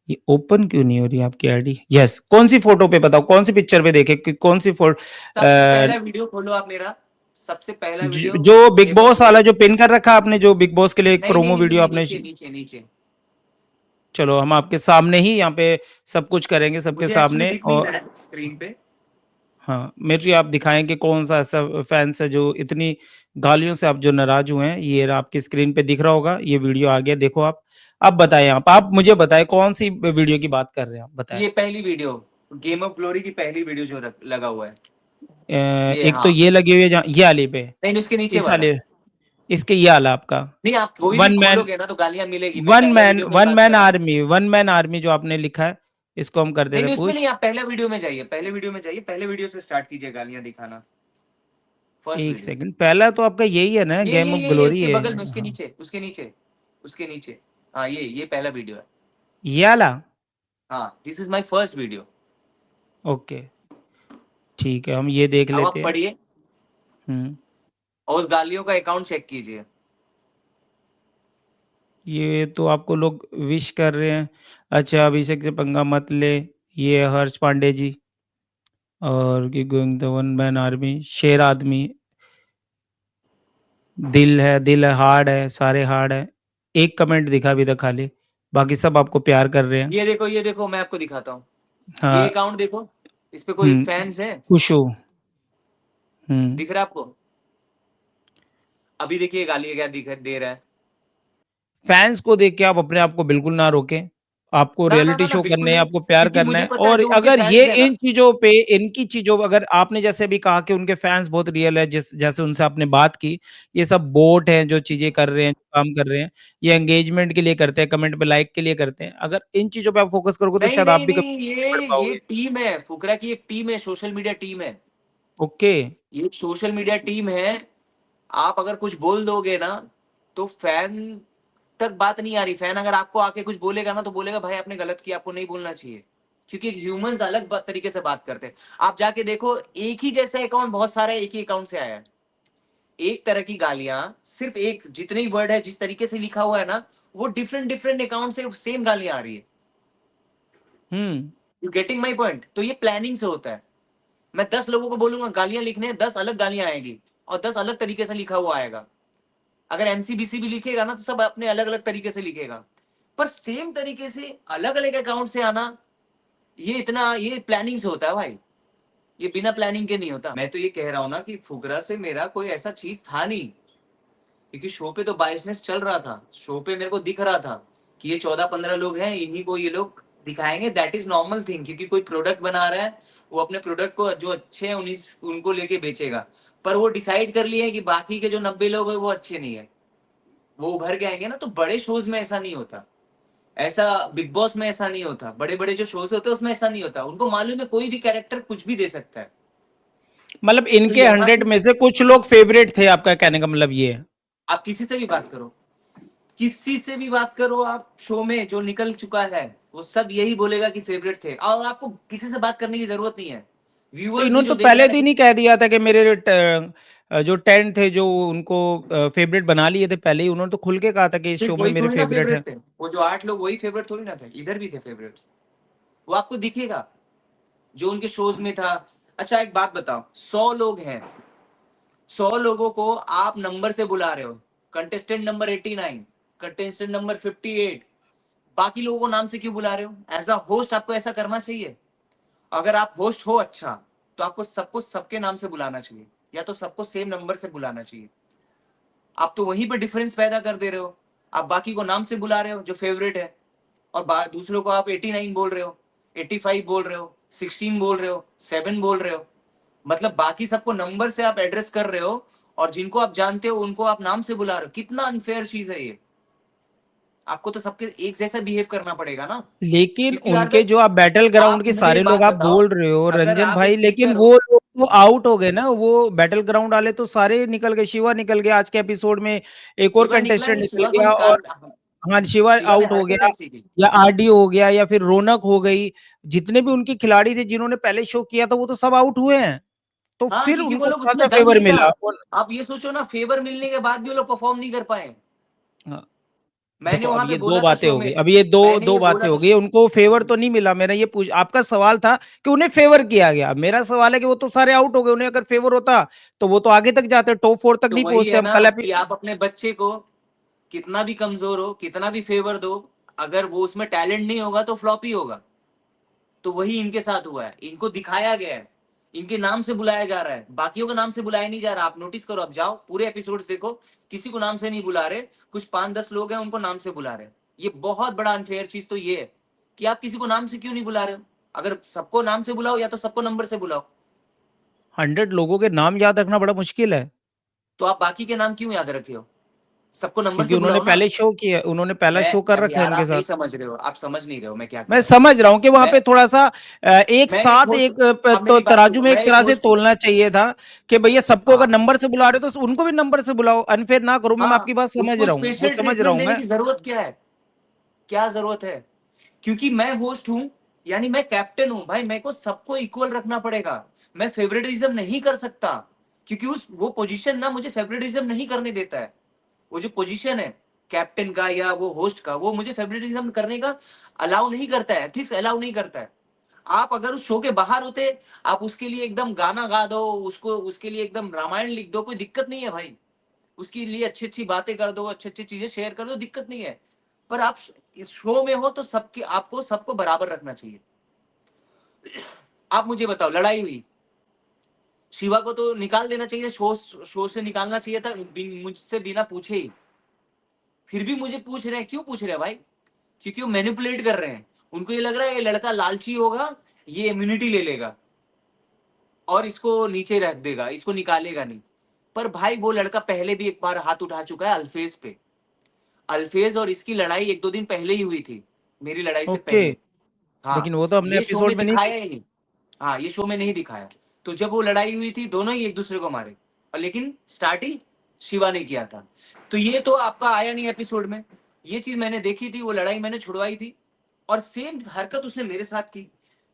[SPEAKER 2] ये ओपन क्यों नहीं हो रही है आपकी आईडी? यस, कौन-सी फ़ोटो पे बताओ, कौन-सी पिक्चर पे देखें कि कौन-सी
[SPEAKER 1] सबसे पहला वीडियो खोलो आप मेरा, सबसे पहला
[SPEAKER 2] ज
[SPEAKER 1] वीडियो
[SPEAKER 2] जो बिग
[SPEAKER 1] गेम ऑफ
[SPEAKER 2] बॉस वाला
[SPEAKER 1] ग्लोरी।
[SPEAKER 2] जो पिन कर रखा है आपने, जो बिग बॉस के लिए एक
[SPEAKER 1] नहीं नहीं
[SPEAKER 2] प्रोमो
[SPEAKER 1] नहीं
[SPEAKER 2] वीडियो
[SPEAKER 1] नहीं,
[SPEAKER 2] आपने
[SPEAKER 1] नीचे
[SPEAKER 2] श
[SPEAKER 1] नीचे नीचे।
[SPEAKER 2] चलो हम आपके सामने ही यहाँ पे सब कुछ करेंगे सबके
[SPEAKER 1] मुझे एक्चुअली
[SPEAKER 2] सामने
[SPEAKER 1] दिख नहीं
[SPEAKER 2] और
[SPEAKER 1] रहा है स्क्रीन पे।
[SPEAKER 2] हाँ, मुझे आप दिखाएँ कि कौन-सा ऐसा फैन्स है जो इतनी गालियों से आप जो नाराज़ हुए हैं। ये रहा आपकी स्क्रीन पे दिख रहा होगा, ये वीडियो आ गया देखो आप। अब बताएँ आप मुझे बताएँ कौन-सी वीडियो की बात कर रहे हैं आप? बताएँ।
[SPEAKER 1] ये पहली वीडियो, गेम ऑफ ग्लोरी की पहली वीडियो जो लगा हुआ है। ये
[SPEAKER 2] एक तो
[SPEAKER 1] हाँ,
[SPEAKER 2] ये लगी हुई है जहाँ ये वाली पे,
[SPEAKER 1] नहीं उसके नीचे
[SPEAKER 2] इस
[SPEAKER 1] वाला।
[SPEAKER 2] वाले इसके ये वाला आपका
[SPEAKER 1] नहीं आप कोई भी
[SPEAKER 2] वन मैन
[SPEAKER 1] खोलोगे ना तो गालियां मिलेगी, मैं पहला वीडियो की बात कर रहा हूँ।
[SPEAKER 2] वन मैन आर्मी जो आपने लिखा है, इसको हम कर
[SPEAKER 1] नहीं
[SPEAKER 2] देते
[SPEAKER 1] नहीं
[SPEAKER 2] हैं
[SPEAKER 1] उसमें
[SPEAKER 2] पुश।
[SPEAKER 1] नहीं, आप पहले वीडियो में जाइए, पहले वीडियो में जाइए, पहले वीडियो से स्टार्ट कीजिए गालियां दिखाना। फर्स्ट
[SPEAKER 2] 1
[SPEAKER 1] वीडियो,
[SPEAKER 2] सेकंड, पहला तो आपका यही है ना, गेम ऑफ
[SPEAKER 1] ये
[SPEAKER 2] ग्लोरी
[SPEAKER 1] उसके
[SPEAKER 2] है।
[SPEAKER 1] बगल में, उसके
[SPEAKER 2] हाँ,
[SPEAKER 1] नीचे, उसके नीचे, उसके नीचे। हाँ ये पहला वीडियो है।
[SPEAKER 2] ये वाला?
[SPEAKER 1] हाँ this is my first video.
[SPEAKER 2] Okay, ठीक है, हम ये देख
[SPEAKER 1] अब आप
[SPEAKER 2] लेते हैं।
[SPEAKER 1] पढ़िए
[SPEAKER 2] हुँ,
[SPEAKER 1] और उस गालियों का अकाउंट चेक कीजिए।
[SPEAKER 2] ये तो आपको लोग विश कर रहे हैं। अच्छा, अभिषेक से पंगा मत ले, ये है हर्ष पांडे जी और keep going the one man army, शेर आदमी, दिल है, हार्ड है, सारे हार्ड है। एक कमेंट दिखा अभी तक खाली, बाकी सब आपको प्यार कर रहे हैं।
[SPEAKER 1] ये देखो मैं आपको दिखाता हूँ, ये
[SPEAKER 2] हाँ,
[SPEAKER 1] अकाउंट देखो, इस पे कोई
[SPEAKER 2] हुँ,
[SPEAKER 1] फैंस है,
[SPEAKER 2] खुश हो। हुँ।
[SPEAKER 1] दिख रहा है आपको? अभी देखिए गाली क्या दिख दे रहा है।
[SPEAKER 2] फैन्स को देख के आप अपने आप को बिल्कुल ना रोकें। आपको रियलिटी
[SPEAKER 1] ना
[SPEAKER 2] शो
[SPEAKER 1] बिल्कुल
[SPEAKER 2] करने हैं,
[SPEAKER 1] नहीं,
[SPEAKER 2] आपको प्यार
[SPEAKER 1] क्योंकि
[SPEAKER 2] करना
[SPEAKER 1] मुझे
[SPEAKER 2] है
[SPEAKER 1] पता है
[SPEAKER 2] और
[SPEAKER 1] जो उनके
[SPEAKER 2] अगर ये
[SPEAKER 1] फैंस है ना।
[SPEAKER 2] इन चीज़ों पे इनकी चीज़ों अगर आपने जैसे अभी कहा कि उनके फैन्स बहुत रियल है, जैसे उनसे आपने बात की, ये सब बोट हैं जो चीज़ें कर रहे हैं, जो काम कर रहे हैं, ये एंगेजमेंट के लिए करते हैं, कमेंट पे लाइक के लिए करते हैं। अगर इन चीज़ों पे आप फोकस करोगे तो
[SPEAKER 1] नहीं
[SPEAKER 2] शायद आप
[SPEAKER 1] नहीं
[SPEAKER 2] भी
[SPEAKER 1] नहीं,
[SPEAKER 2] कभी नहीं बढ़
[SPEAKER 1] ये
[SPEAKER 2] पाओगे।
[SPEAKER 1] टीम है, फुकरा की एक टीम है, सोशल मीडिया टीम है।
[SPEAKER 2] ओके।
[SPEAKER 1] ये सोशल मीडिया टीम है। आप अगर कुछ बोल दोगे ना तो फैन तक बात नहीं आ रही। फैन अगर आपको आके कुछ बोलेगा ना तो बोलेगा भाई आपने गलत किया, आपको नहीं बोलना चाहिए। क्योंकि ह्यूमंस अलग तरीके से बात करते हैं। आप जाके देखो, एक ही जैसा अकाउंट बहुत सारे एक ही अकाउंट से आया है। एक तरह की गालियां, सिर्फ एक, जितने ही वर्ड है जिस तरीके से लिखा हुआ है ना, वो डिफरेंट डिफरेंट अकाउंट से सेम गालियां आ रही है।
[SPEAKER 2] Hmm.
[SPEAKER 1] You getting my point? तो ये प्लानिंग से होता है। मैं 10 लोगों को बोलूंगा गालियां लिखने, 10 अलग गालियां आएगी और 10 अलग तरीके से लिखा हुआ आएगा। अगर एमसीबीसी भी लिखेगा ना तो सब अपने अलग अलग तरीके से लिखेगा। पर सेम तरीके से अलग अलग अकाउंट से आना, ये प्लानिंग से होता है भाई। ये बिना प्लानिंग के नहीं होता। मैं तो ये कह रहा हूं ना कि फुकरा से मेरा कोई ऐसा चीज था नहीं, क्योंकि शो पे तो बायसनेस चल रहा था। शो पे मेरे को दिख रहा था कि ये 14-15 लोग हैं, इन्हीं को ये लोग दिखाएंगे। दैट इज नॉर्मल थिंग, क्योंकि कोई प्रोडक्ट बना रहा है, वो अपने प्रोडक्ट को जो अच्छे हैं उन्हीं उनको लेके बेचेगा। पर वो डिसाइड कर लिए कि बाकी के जो 90 लोग हैं वो अच्छे नहीं है, वो उभर के आएंगे ना। तो बड़े शोज में ऐसा नहीं होता, ऐसा बिग बॉस में ऐसा नहीं होता, बड़े बड़े जो शोज होते हैं उसमें ऐसा नहीं होता। उनको मालूम है कोई भी कैरेक्टर कुछ भी दे सकता है।
[SPEAKER 2] मतलब
[SPEAKER 1] तो
[SPEAKER 2] इनके
[SPEAKER 1] यहाँ
[SPEAKER 2] 100
[SPEAKER 1] पे
[SPEAKER 2] में से कुछ लोग फेवरेट थे, आपका कहने का मतलब ये है।
[SPEAKER 1] आप किसी से भी बात करो, किसी से भी बात करो, आप शो में जो निकल चुका है वो सब यही बोलेगा कि फेवरेट थे। और आपको किसी से बात करने की जरूरत नहीं है।
[SPEAKER 2] तो
[SPEAKER 1] व्यूअर्स भी
[SPEAKER 2] इन्होंने
[SPEAKER 1] जो
[SPEAKER 2] तो
[SPEAKER 1] देख रहे
[SPEAKER 2] पहले
[SPEAKER 1] हैं ना
[SPEAKER 2] दिन ही कह दिया था कि मेरे जो 10 थे जो उनको फेवरेट बना लिए थे पहले ही, उन्होंने तो खुल के कहा था कि इस
[SPEAKER 1] सिर्फ
[SPEAKER 2] शो में
[SPEAKER 1] वही
[SPEAKER 2] मेरे
[SPEAKER 1] थोड़ी ना
[SPEAKER 2] फेवरेट हैं।
[SPEAKER 1] फेवरेट थे, वो जो 8 लोग वही फेवरेट थोड़ी ना थे, इधर भी थे फेवरेट्स, वो आपको दिखेगा जो उनके शोज में था। अच्छा एक बात बताओ, 100 लोग हैं, 100 लोगों को आप नंबर से बुला रहे हो, कंटेस्टेंट नंबर 89, कंटेस्टेंट नंबर 58, बाकी लोगों को नाम से क्यों बुला रहे हो? एज अ होस्ट आपको ऐसा करना चाहिए। अगर आप होस्ट हो अच्छा, तो आपको सबको सबके नाम से बुलाना चाहिए, या तो सबको सेम नंबर से बुलाना चाहिए। आप तो वहीं पे डिफरेंस पैदा कर दे रहे हो, आप बाकी को नाम से बुला रहे हो जो फेवरेट है, और दूसरों को आप 89 बोल रहे हो, 85 बोल रहे हो, 16 बोल रहे हो, 7 बोल रहे हो। मतलब बाकी सबको नंबर से आप एड्रेस कर रहे हो, और जिनको आप जानते हो उनको आप नाम से बुला रहे हो। कितना अनफेयर चीज है ये। आपको तो सबके एक जैसा बिहेव करना पड़ेगा ना,
[SPEAKER 2] लेकिन
[SPEAKER 1] क्योंकि यार
[SPEAKER 2] उनके जो आप बैटल ग्राउंड
[SPEAKER 1] आप
[SPEAKER 2] के
[SPEAKER 1] मुझे
[SPEAKER 2] सारे
[SPEAKER 1] एक
[SPEAKER 2] लोग
[SPEAKER 1] बात
[SPEAKER 2] आप
[SPEAKER 1] बताओ,
[SPEAKER 2] बोल रहे हो
[SPEAKER 1] अगर
[SPEAKER 2] रंजन
[SPEAKER 1] आप
[SPEAKER 2] भाई,
[SPEAKER 1] एक
[SPEAKER 2] लेकिन
[SPEAKER 1] टीचर
[SPEAKER 2] वो
[SPEAKER 1] हो।
[SPEAKER 2] लोग तो आउट हो गए ना, वो बैटल ग्राउंड वाले तो सारे निकल गए, शिवा निकल गया आज के एपिसोड में, एक और
[SPEAKER 1] शिवा निकला
[SPEAKER 2] कंटेस्टेंट
[SPEAKER 1] नहीं,
[SPEAKER 2] निकल
[SPEAKER 1] शिवा को
[SPEAKER 2] गया,
[SPEAKER 1] निकाल,
[SPEAKER 2] और हाँ शिवा
[SPEAKER 1] शिवा ने
[SPEAKER 2] आउट हो
[SPEAKER 1] हरकत
[SPEAKER 2] गया,
[SPEAKER 1] ऐसी की।
[SPEAKER 2] या आरडी हो गया, या फिर रौनक हो गई। जितने भी उनके खिलाड़ी थे जिन्होंने पहले शो किया था वो तो सब आउट हुए हैं, तो
[SPEAKER 1] हाँ,
[SPEAKER 2] फिर
[SPEAKER 1] क्योंकि वो
[SPEAKER 2] उनको
[SPEAKER 1] लोग
[SPEAKER 2] कहाँ
[SPEAKER 1] उसमें
[SPEAKER 2] से
[SPEAKER 1] दम
[SPEAKER 2] फेवर
[SPEAKER 1] नहीं था।
[SPEAKER 2] मिला
[SPEAKER 1] आप ये सोचो ना, फेवर मिलने के बाद भी वो लोग परफॉर्म नहीं कर पाए।
[SPEAKER 2] हाँ,
[SPEAKER 1] मैंने
[SPEAKER 2] देखो अब
[SPEAKER 1] वहां पे
[SPEAKER 2] ये 2
[SPEAKER 1] बोला था
[SPEAKER 2] बातें
[SPEAKER 1] शो
[SPEAKER 2] हो
[SPEAKER 1] में,
[SPEAKER 2] गई, अब ये दो
[SPEAKER 1] मैंने
[SPEAKER 2] दो
[SPEAKER 1] ये
[SPEAKER 2] बातें
[SPEAKER 1] बोला
[SPEAKER 2] हो
[SPEAKER 1] था।
[SPEAKER 2] गई, उनको फेवर तो नहीं मिला। मेरा ये पूछ आपका सवाल था कि उन्हें फेवर किया गया, मेरा सवाल है कि वो तो सारे आउट हो गए, उन्हें अगर फेवर होता तो वो तो आगे तक जाते, टॉप 4 तक
[SPEAKER 1] तो
[SPEAKER 2] नहीं
[SPEAKER 1] वही
[SPEAKER 2] पहुंचते।
[SPEAKER 1] है
[SPEAKER 2] हम
[SPEAKER 1] ना
[SPEAKER 2] कल
[SPEAKER 1] कि आप अपने बच्चे को कितना भी कमजोर हो, कितना भी फेवर दो, अगर वो उसमें टैलेंट नहीं होगा तो फ्लॉप ही होगा। तो वही इनके साथ हुआ है, इनको दिखाया गया है, इनके नाम से बुलाया जा रहा है, बाकियों के नाम से बुलाया नहीं जा रहा। आप नोटिस करो, अब जाओ पूरे एपिसोड्स देखो, किसी को नाम से नहीं बुला रहे, कुछ 5-10 लोग हैं उनको नाम से बुला रहे। ये बहुत बड़ा अनफेयर चीज तो ये है कि आप किसी को नाम से क्यों नहीं बुला रहे हो। अगर सबको नाम से बुलाओ या तो सबको नंबर से बुलाओ।
[SPEAKER 2] 100 लोगों के नाम याद रखना बड़ा मुश्किल है,
[SPEAKER 1] तो आप बाकी के नाम क्यों याद रखे हो? सबको नंबर
[SPEAKER 2] क्योंकि
[SPEAKER 1] से
[SPEAKER 2] उन्होंने
[SPEAKER 1] बुलाओ ना।
[SPEAKER 2] पहले शो किया, उन्होंने पहला
[SPEAKER 1] मैं
[SPEAKER 2] शो कर
[SPEAKER 1] अब
[SPEAKER 2] रखा है
[SPEAKER 1] यार,
[SPEAKER 2] उनके
[SPEAKER 1] आप
[SPEAKER 2] साथ।
[SPEAKER 1] नहीं समझ रहे हो, आप समझ नहीं रहे हो मैं क्या कह
[SPEAKER 2] मैं
[SPEAKER 1] रहा हूँ।
[SPEAKER 2] समझ रहा हूँ कि वहां
[SPEAKER 1] मैं
[SPEAKER 2] पे थोड़ा सा एक
[SPEAKER 1] मैं एक
[SPEAKER 2] साथ
[SPEAKER 1] होस्ट,
[SPEAKER 2] एक
[SPEAKER 1] आप
[SPEAKER 2] तो
[SPEAKER 1] मेरी बात
[SPEAKER 2] तराजू
[SPEAKER 1] सुनो,
[SPEAKER 2] में
[SPEAKER 1] मैं
[SPEAKER 2] एक
[SPEAKER 1] एक
[SPEAKER 2] तरह से
[SPEAKER 1] होस्ट हूँ।
[SPEAKER 2] तोलना चाहिए था कि भैया सबको अगर
[SPEAKER 1] हाँ
[SPEAKER 2] नंबर से बुला रहे हो तो उनको भी नंबर से बुलाओ, अनफेयर ना करो। मैं आपकी
[SPEAKER 1] हाँ,
[SPEAKER 2] बात समझ
[SPEAKER 1] उसको
[SPEAKER 2] रहा हूँ, वो
[SPEAKER 1] स्पेशल
[SPEAKER 2] समझ रहा
[SPEAKER 1] ट्रीटमेंट
[SPEAKER 2] हूँ
[SPEAKER 1] देने
[SPEAKER 2] मैं।
[SPEAKER 1] की जरूरत क्या है? क्या जरूरत है? क्योंकि मैं होस्ट हूं, यानी मैं कैप्टन हूं भाई, मेरे को सबको इक्वल रखना पड़ेगा। मैं फेवरेटिज्म नहीं कर सकता, क्योंकि उस वो पोजीशन ना मुझे फेवरेटिज्म नहीं करने देता है। वो जो पोजीशन है कैप्टन का या वो होस्ट का, वो मुझे फेवरेटिज्म करने का अलाउ नहीं करता है, एथिक्स अलाउ नहीं करता है। आप अगर उस शो के बाहर होते, आप उसके लिए एकदम गाना गा दो, उसको उसके लिए एकदम रामायण लिख दो, कोई दिक्कत नहीं है भाई। उसके लिए अच्छी अच्छी बातें कर दो, अच्छी अच्छी चीजें शेयर कर दो, दिक्कत नहीं है। पर आप इस शो में हो तो सबके, आपको सबको बराबर रखना चाहिए। आप मुझे बताओ, लड़ाई हुई, शिवा को तो निकाल देना चाहिए, शो से निकालना चाहिए था, मुझसे बिना पूछे ही। फिर भी मुझे पूछ रहे हैं, क्यों पूछ रहे हैं भाई? क्योंकि वो मैनिपुलेट कर रहे हैं। उनको ये लग रहा है ये लड़का लालची होगा, ये इम्यूनिटी ले लेगा और इसको नीचे रख देगा, इसको निकालेगा नहीं। पर भाई वो लड़का पहले भी एक बार हाथ उठा चुका है अल्फेज पे। अल्फेज और इसकी लड़ाई 1-2 दिन पहले ही हुई थी, मेरी लड़ाई से
[SPEAKER 2] ओके,
[SPEAKER 1] पहले। हाँ,
[SPEAKER 2] लेकिन वो तो हमने
[SPEAKER 1] ये शो में
[SPEAKER 2] एपिसोड में नहीं
[SPEAKER 1] दिखाया
[SPEAKER 2] देखी।
[SPEAKER 1] ही नहीं। हाँ, ये शो में नहीं दिखाया। तो जब वो लड़ाई हुई थी, दोनों ही एक दूसरे को मारे, और लेकिन स्टार्टिंग शिवा ने किया था। तो ये तो आपका आया नहीं एपिसोड में। ये चीज मैंने देखी थी, वो लड़ाई मैंने छुड़वाई थी, और सेम हरकत उसने मेरे साथ की।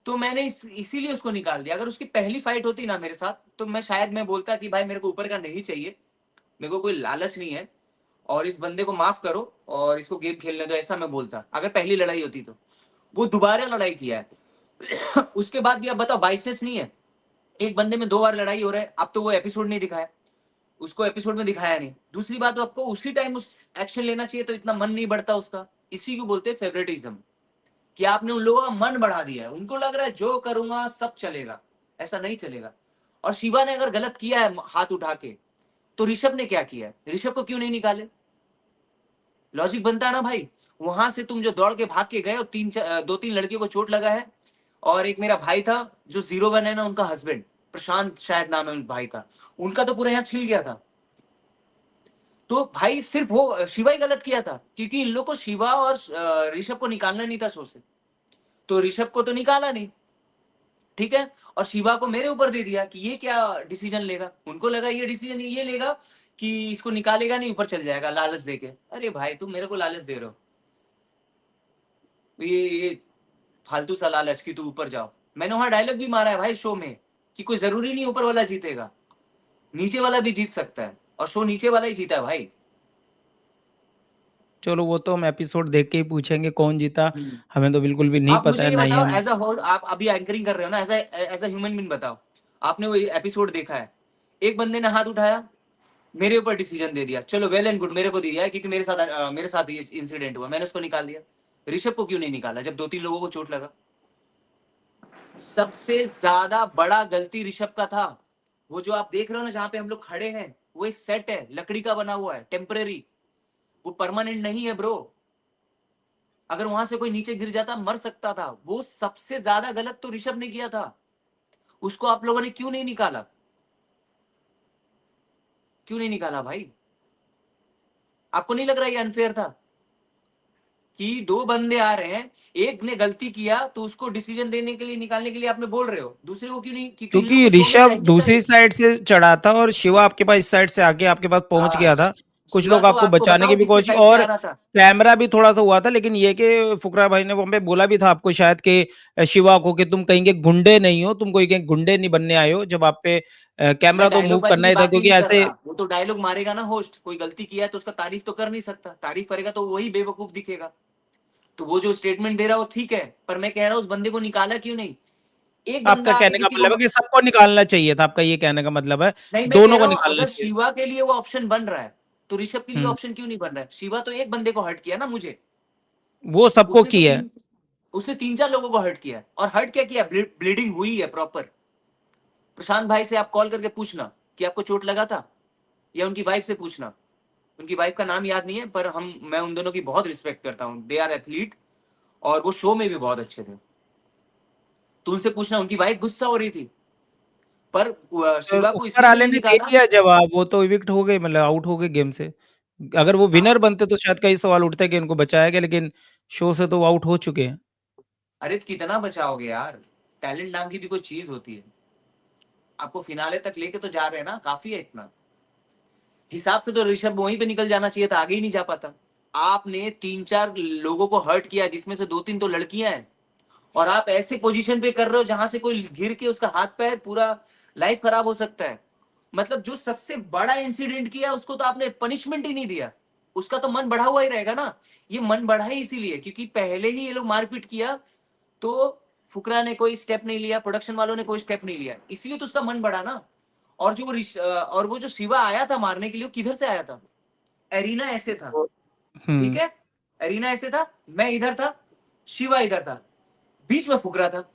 [SPEAKER 1] तो मैंने इसीलिए उसको निकाल दिया। अगर उसकी पहली फाइट होती ना मेरे साथ, तो मैं शायद मैं बोलता कि भाई मेरे को ऊपर का नहीं चाहिए, मेरे को कोई लालच नहीं है, और इस बंदे को माफ करो और इसको गेम खेलने दो, ऐसा मैं बोलता अगर पहली लड़ाई होती तो। वो दोबारा लड़ाई किया है उसके बाद भी अब बताओ, बाइसेस नहीं है, एक बंदे में 2 बार लड़ाई हो रहा है। अब तो वो एपिसोड नहीं दिखाया, उसको एपिसोड में दिखाया नहीं। दूसरी बात, तो आपको उसी टाइम उस एक्शन लेना चाहिए, तो इतना मन नहीं बढ़ता उसका। इसी को बोलते हैं फेवरेटिज्म, कि आपने उन लोगों का मन बढ़ा दिया है, उनको लग रहा है जो करूंगा सब चलेगा। ऐसा नहीं चलेगा। और शिवा ने अगर गलत किया है हाथ उठा के, तो ऋषभ ने क्या किया है? ऋषभ को क्यों नहीं निकाले? लॉजिक बनता है ना भाई। वहां से तुम जो दौड़ के भाग के गए और 2-3 लड़कियों को चोट लगा है, और एक मेरा भाई था जो 0-1 है ना, उनका हस्बैंड प्रशांत शायद नाम है उन भाई का, उनका तो पूरा यहाँ छिल गया था। तो भाई सिर्फ वो शिवा ही गलत किया था, क्योंकि इन लोग को शिवा और ऋषभ को निकालना नहीं था शो से। तो ऋषभ को तो निकाला नहीं, ठीक है, और शिवा को मेरे ऊपर दे दिया कि ये क्या डिसीजन लेगा। उनको लगा ये डिसीजन ये लेगा कि इसको निकालेगा नहीं, ऊपर चल जाएगा लालच देके। अरे भाई तुम मेरे को लालच दे रहे हो, ये फालतू सा लालच कि तू ऊपर जाओ। मैंने वहां डायलॉग भी मारा है भाई शो में, कि कोई जरूरी नहीं ऊपर वाला जीतेगा, नीचे वाला भी जीत सकता है, और शो नीचे वाला ही जीता है भाई।
[SPEAKER 2] चलो वो तो हम एपिसोड देख के ही पूछेंगे कौन जीता,
[SPEAKER 1] हम्म।
[SPEAKER 2] हमें तो बिल्कुल भी नहीं
[SPEAKER 1] आप
[SPEAKER 2] पता
[SPEAKER 1] मुझे
[SPEAKER 2] है,
[SPEAKER 1] ये
[SPEAKER 2] ना ही
[SPEAKER 1] बताओ,
[SPEAKER 2] हम।
[SPEAKER 1] एज अ होस्ट, आप अभी एंकरिंग कर रहे हो ना, एज अ ह्यूमन बीइंग बताओ, आपने वो एपिसोड देखा है, एक बंदे ने हाथ उठाया, मेरे ऊपर डिसीजन दे दिया, चलो वेल एंड गुड, मेरे को दिया है क्योंकि मेरे साथ ये इंसिडेंट हुआ, मैंने उसको निकाल दिया। ऋषभ को क्यों नहीं निकाला जब 2-3 लोगों को चोट लगा? सबसे ज्यादा बड़ा गलती ऋषभ का था। वो जो आप देख रहे हो ना जहां पे हम लोग खड़े हैं, वो एक सेट है, लकड़ी का बना हुआ है, टेम्परेरी, वो परमानेंट नहीं है ब्रो। अगर वहां से कोई नीचे गिर जाता मर सकता था। वो सबसे ज्यादा गलत तो ऋषभ ने किया था, उसको आप लोगों ने क्यों नहीं निकाला? क्यों नहीं निकाला भाई? आपको नहीं लग रहा ये अनफेयर था कि दो बंदे आ रहे हैं, एक ने गलती किया तो उसको डिसीजन देने के लिए, निकालने के लिए आपने बोल रहे हो, दूसरे को क्यों नहीं? क्योंकि इन लोगों
[SPEAKER 2] क्योंकि
[SPEAKER 1] को शो में
[SPEAKER 2] ऋषभ
[SPEAKER 1] चाहिए था
[SPEAKER 2] दूसरी
[SPEAKER 1] ये।
[SPEAKER 2] साइड से चढ़ा था और शिवा आपके पास इस साइड से आके आपके पास पहुंच
[SPEAKER 1] हाँ,
[SPEAKER 2] गया था। कुछ
[SPEAKER 1] शिवा
[SPEAKER 2] लोग
[SPEAKER 1] तो
[SPEAKER 2] आपको
[SPEAKER 1] आपको
[SPEAKER 2] बचाने की
[SPEAKER 1] बताओ
[SPEAKER 2] भी
[SPEAKER 1] किसके
[SPEAKER 2] कोशिश,
[SPEAKER 1] साइड से
[SPEAKER 2] और
[SPEAKER 1] आ रहा था।
[SPEAKER 2] कैमरा भी थोड़ा-सा हुआ था, लेकिन ये कि फुकरा भाई ने वहाँ पे बोला भी था आपको शायद कि शिवा को कि तुम कहीं के गुंडे नहीं हो, तुम कोई के गुंडे नहीं बनने आए हो। जब आप पे
[SPEAKER 1] मैं
[SPEAKER 2] कैमरा तो
[SPEAKER 1] डायलॉग
[SPEAKER 2] मूव
[SPEAKER 1] बाजी
[SPEAKER 2] करना
[SPEAKER 1] की
[SPEAKER 2] ही था
[SPEAKER 1] बात ही
[SPEAKER 2] क्योंकि
[SPEAKER 1] नहीं कर
[SPEAKER 2] ऐसे।
[SPEAKER 1] रहा, वो तो डायलॉग मारेगा ना होस्ट, कोई गलती किया है तो उसका तारीफ तो कर नहीं सकता, तारीफ करेगा तो वही बेवकूफ दिखेगा। तो वो जो स्टेटमेंट दे रहा है वो ठीक है, पर मैं कह रहा हूँ उस बंदे को निकाला क्यों नहीं? एक
[SPEAKER 2] आपका
[SPEAKER 1] बंदा आके
[SPEAKER 2] कहने का
[SPEAKER 1] किसी को
[SPEAKER 2] मतलब है कि सबको निकालना चाहिए था, आपका ये कहने का मतलब है,
[SPEAKER 1] नहीं, मैं कह
[SPEAKER 2] दोनों को
[SPEAKER 1] रहा हूं
[SPEAKER 2] निकालना
[SPEAKER 1] अगर
[SPEAKER 2] चाहिए।
[SPEAKER 1] शिवा के लिए वो ऑप्शन बन रहा है तो ऋषभ के लिए
[SPEAKER 2] हुँ,
[SPEAKER 1] ऑप्शन क्यों नहीं बन रहा है? शिवा तो एक बंदे को हर्ट किया ना, मुझे।
[SPEAKER 2] वो सबको
[SPEAKER 1] उसने तो
[SPEAKER 2] की है।
[SPEAKER 1] तीन उसने 3-4 लोगों को हर्ट किया है। और हर्ट क्या किया? ब्लीडिंग हुई है प्रॉपर। प्रशांत भाई से आप कॉल करके पूछना कि आपको चोट लगा था, या उनकी वाइफ से पूछना। उनकी वाइफ का नाम याद नहीं है, पर मैं उन दोनों की बहुत रिस्पेक्ट करता हूँ, दे आर एथलीट, और वो शो में भी बहुत अच्छे थे। तो उनसे पूछना, उनकी वाइफ गुस्सा हो रही थी, पर शिवा को
[SPEAKER 2] ऊपर
[SPEAKER 1] इसलिए क्यों
[SPEAKER 2] वाले
[SPEAKER 1] नहीं
[SPEAKER 2] ने दे
[SPEAKER 1] निकाला?
[SPEAKER 2] दिया जवाब, वो तो इविक्ट हो गए, मतलब आउट हो गए गेम से। अगर वो विनर
[SPEAKER 1] हाँ,
[SPEAKER 2] बनते तो शायद कई सवाल उठते कि इनको बचाया गया, लेकिन शो से तो वो आउट हो चुके हैं।
[SPEAKER 1] अरे कितना बचाओगे यार? टैलेंट नाम की भी कोई चीज होती है। आपको फिनाले तक लेके तो जा रहे हैं ना, काफी है इतना। हिसाब से तो ऋषभ वहीं पे निकल जाना चाहिए था, आगे ही नहीं जा पाता। आपने 3-4 लोगों को हर्ट किया, जिसमें से 2-3 तो लड़कियां हैं, और आप ऐसे पोजीशन पे कर रहे हो जहां से कोई गिर के उसका हाथ पैर पूरा लाइफ खराब हो सकता है। मतलब जो सबसे बड़ा इंसिडेंट किया उसको तो आपने पनिशमेंट ही नहीं दिया। उसका तो मन बढ़ा हुआ ही रहेगा ना। ये मन बढ़ा ही इसीलिए क्योंकि पहले ही ये लोग मारपीट किया, तो फुकरा ने कोई स्टेप नहीं लिया, प्रोडक्शन वालों ने कोई स्टेप नहीं लिया, इसलिए तो उसका मन बढ़ा ना। और और वो जो शिवा आया था मारने के लिए, वो किधर से आया था? एरिना ऐसे था,
[SPEAKER 2] तो
[SPEAKER 1] ठीक
[SPEAKER 2] हुँ,
[SPEAKER 1] है? एरिना ऐसे था, मैं इधर था, शिवा इधर था, बीच में फुकरा था।